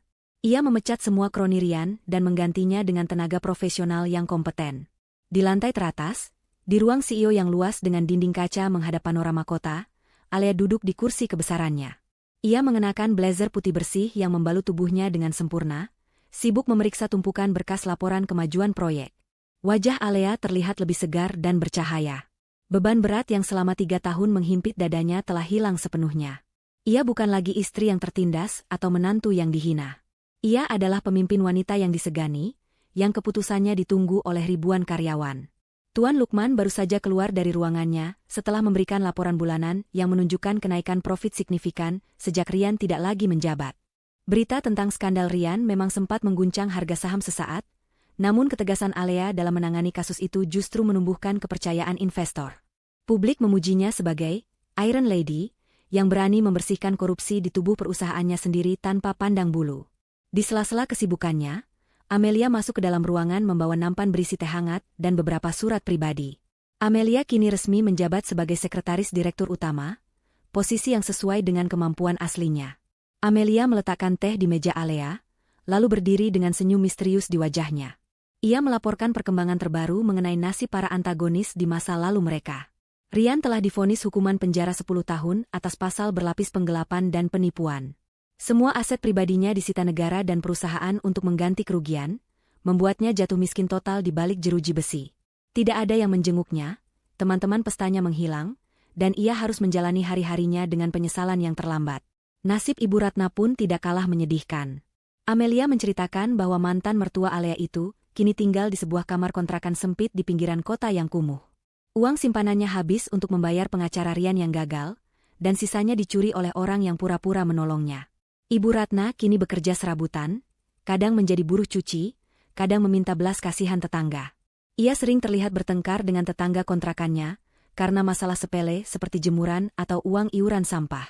Ia memecat semua kroni Rian dan menggantinya dengan tenaga profesional yang kompeten. Di lantai teratas, di ruang CEO yang luas dengan dinding kaca menghadap panorama kota, Alea duduk di kursi kebesarannya. Ia mengenakan blazer putih bersih yang membalut tubuhnya dengan sempurna, sibuk memeriksa tumpukan berkas laporan kemajuan proyek. Wajah Alea terlihat lebih segar dan bercahaya. Beban berat yang selama 3 tahun menghimpit dadanya telah hilang sepenuhnya. Ia bukan lagi istri yang tertindas atau menantu yang dihina. Ia adalah pemimpin wanita yang disegani, yang keputusannya ditunggu oleh ribuan karyawan. Tuan Lukman baru saja keluar dari ruangannya setelah memberikan laporan bulanan yang menunjukkan kenaikan profit signifikan sejak Rian tidak lagi menjabat. Berita tentang skandal Rian memang sempat mengguncang harga saham sesaat, namun ketegasan Alea dalam menangani kasus itu justru menumbuhkan kepercayaan investor. Publik memujinya sebagai Iron Lady yang berani membersihkan korupsi di tubuh perusahaannya sendiri tanpa pandang bulu. Di sela-sela kesibukannya, Amelia masuk ke dalam ruangan membawa nampan berisi teh hangat dan beberapa surat pribadi. Amelia kini resmi menjabat sebagai sekretaris direktur utama, posisi yang sesuai dengan kemampuan aslinya. Amelia meletakkan teh di meja Alea, lalu berdiri dengan senyum misterius di wajahnya. Ia melaporkan perkembangan terbaru mengenai nasib para antagonis di masa lalu mereka. Rian telah divonis hukuman penjara 10 tahun atas pasal berlapis penggelapan dan penipuan. Semua aset pribadinya disita negara dan perusahaan untuk mengganti kerugian, membuatnya jatuh miskin total di balik jeruji besi. Tidak ada yang menjenguknya, teman-teman pestanya menghilang, dan ia harus menjalani hari-harinya dengan penyesalan yang terlambat. Nasib Ibu Ratna pun tidak kalah menyedihkan. Amelia menceritakan bahwa mantan mertua Alea itu kini tinggal di sebuah kamar kontrakan sempit di pinggiran kota yang kumuh. Uang simpanannya habis untuk membayar pengacara Rian yang gagal, dan sisanya dicuri oleh orang yang pura-pura menolongnya. Ibu Ratna kini bekerja serabutan, kadang menjadi buruh cuci, kadang meminta belas kasihan tetangga. Ia sering terlihat bertengkar dengan tetangga kontrakannya, karena masalah sepele seperti jemuran atau uang iuran sampah.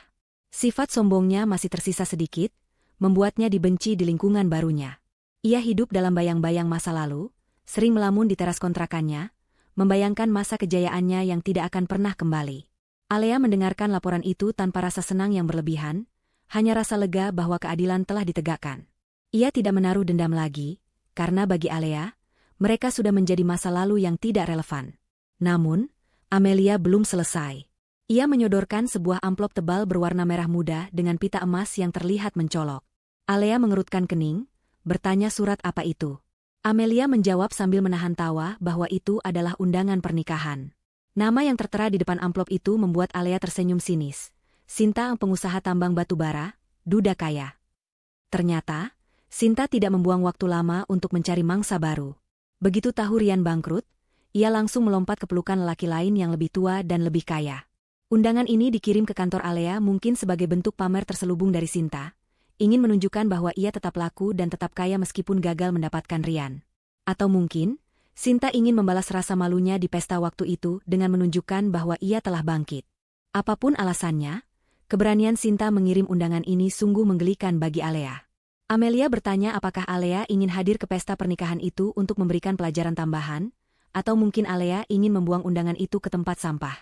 Sifat sombongnya masih tersisa sedikit, membuatnya dibenci di lingkungan barunya. Ia hidup dalam bayang-bayang masa lalu, sering melamun di teras kontrakannya, membayangkan masa kejayaannya yang tidak akan pernah kembali. Alea mendengarkan laporan itu tanpa rasa senang yang berlebihan, hanya rasa lega bahwa keadilan telah ditegakkan. Ia tidak menaruh dendam lagi, karena bagi Alea, mereka sudah menjadi masa lalu yang tidak relevan. Namun, Amelia belum selesai. Ia menyodorkan sebuah amplop tebal berwarna merah muda dengan pita emas yang terlihat mencolok. Alea mengerutkan kening, bertanya surat apa itu. Amelia menjawab sambil menahan tawa bahwa itu adalah undangan pernikahan. Nama yang tertera di depan amplop itu membuat Alea tersenyum sinis. Sinta, pengusaha tambang batu bara, duda kaya. Ternyata, Sinta tidak membuang waktu lama untuk mencari mangsa baru. Begitu tahu Rian bangkrut, ia langsung melompat ke pelukan lelaki lain yang lebih tua dan lebih kaya. Undangan ini dikirim ke kantor Alea mungkin sebagai bentuk pamer terselubung dari Sinta, ingin menunjukkan bahwa ia tetap laku dan tetap kaya meskipun gagal mendapatkan Rian. Atau mungkin, Sinta ingin membalas rasa malunya di pesta waktu itu dengan menunjukkan bahwa ia telah bangkit. Apapun alasannya, keberanian Sinta mengirim undangan ini sungguh menggelikan bagi Alea. Amelia bertanya apakah Alea ingin hadir ke pesta pernikahan itu untuk memberikan pelajaran tambahan, atau mungkin Alea ingin membuang undangan itu ke tempat sampah.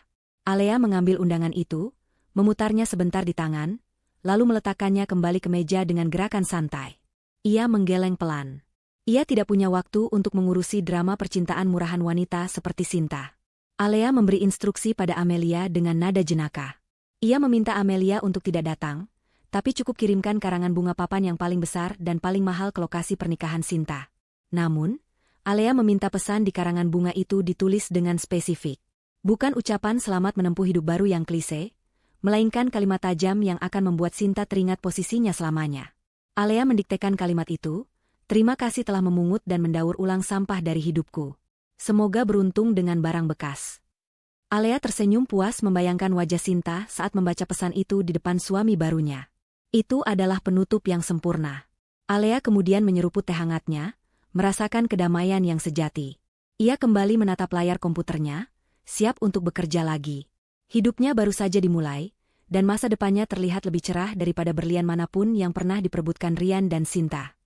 Alea mengambil undangan itu, memutarnya sebentar di tangan, lalu meletakkannya kembali ke meja dengan gerakan santai. Ia menggeleng pelan. Ia tidak punya waktu untuk mengurusi drama percintaan murahan wanita seperti Sinta. Alea memberi instruksi pada Amelia dengan nada jenaka. Ia meminta Amelia untuk tidak datang, tapi cukup kirimkan karangan bunga papan yang paling besar dan paling mahal ke lokasi pernikahan Sinta. Namun, Alea meminta pesan di karangan bunga itu ditulis dengan spesifik. Bukan ucapan selamat menempuh hidup baru yang klise, melainkan kalimat tajam yang akan membuat Sinta teringat posisinya selamanya. Alea mendiktekan kalimat itu, "Terima kasih telah memungut dan mendaur ulang sampah dari hidupku. Semoga beruntung dengan barang bekas." Alea tersenyum puas membayangkan wajah Sinta saat membaca pesan itu di depan suami barunya. Itu adalah penutup yang sempurna. Alea kemudian menyeruput teh hangatnya, merasakan kedamaian yang sejati. Ia kembali menatap layar komputernya, siap untuk bekerja lagi. Hidupnya baru saja dimulai, dan masa depannya terlihat lebih cerah daripada berlian manapun yang pernah diperebutkan Rian dan Sinta.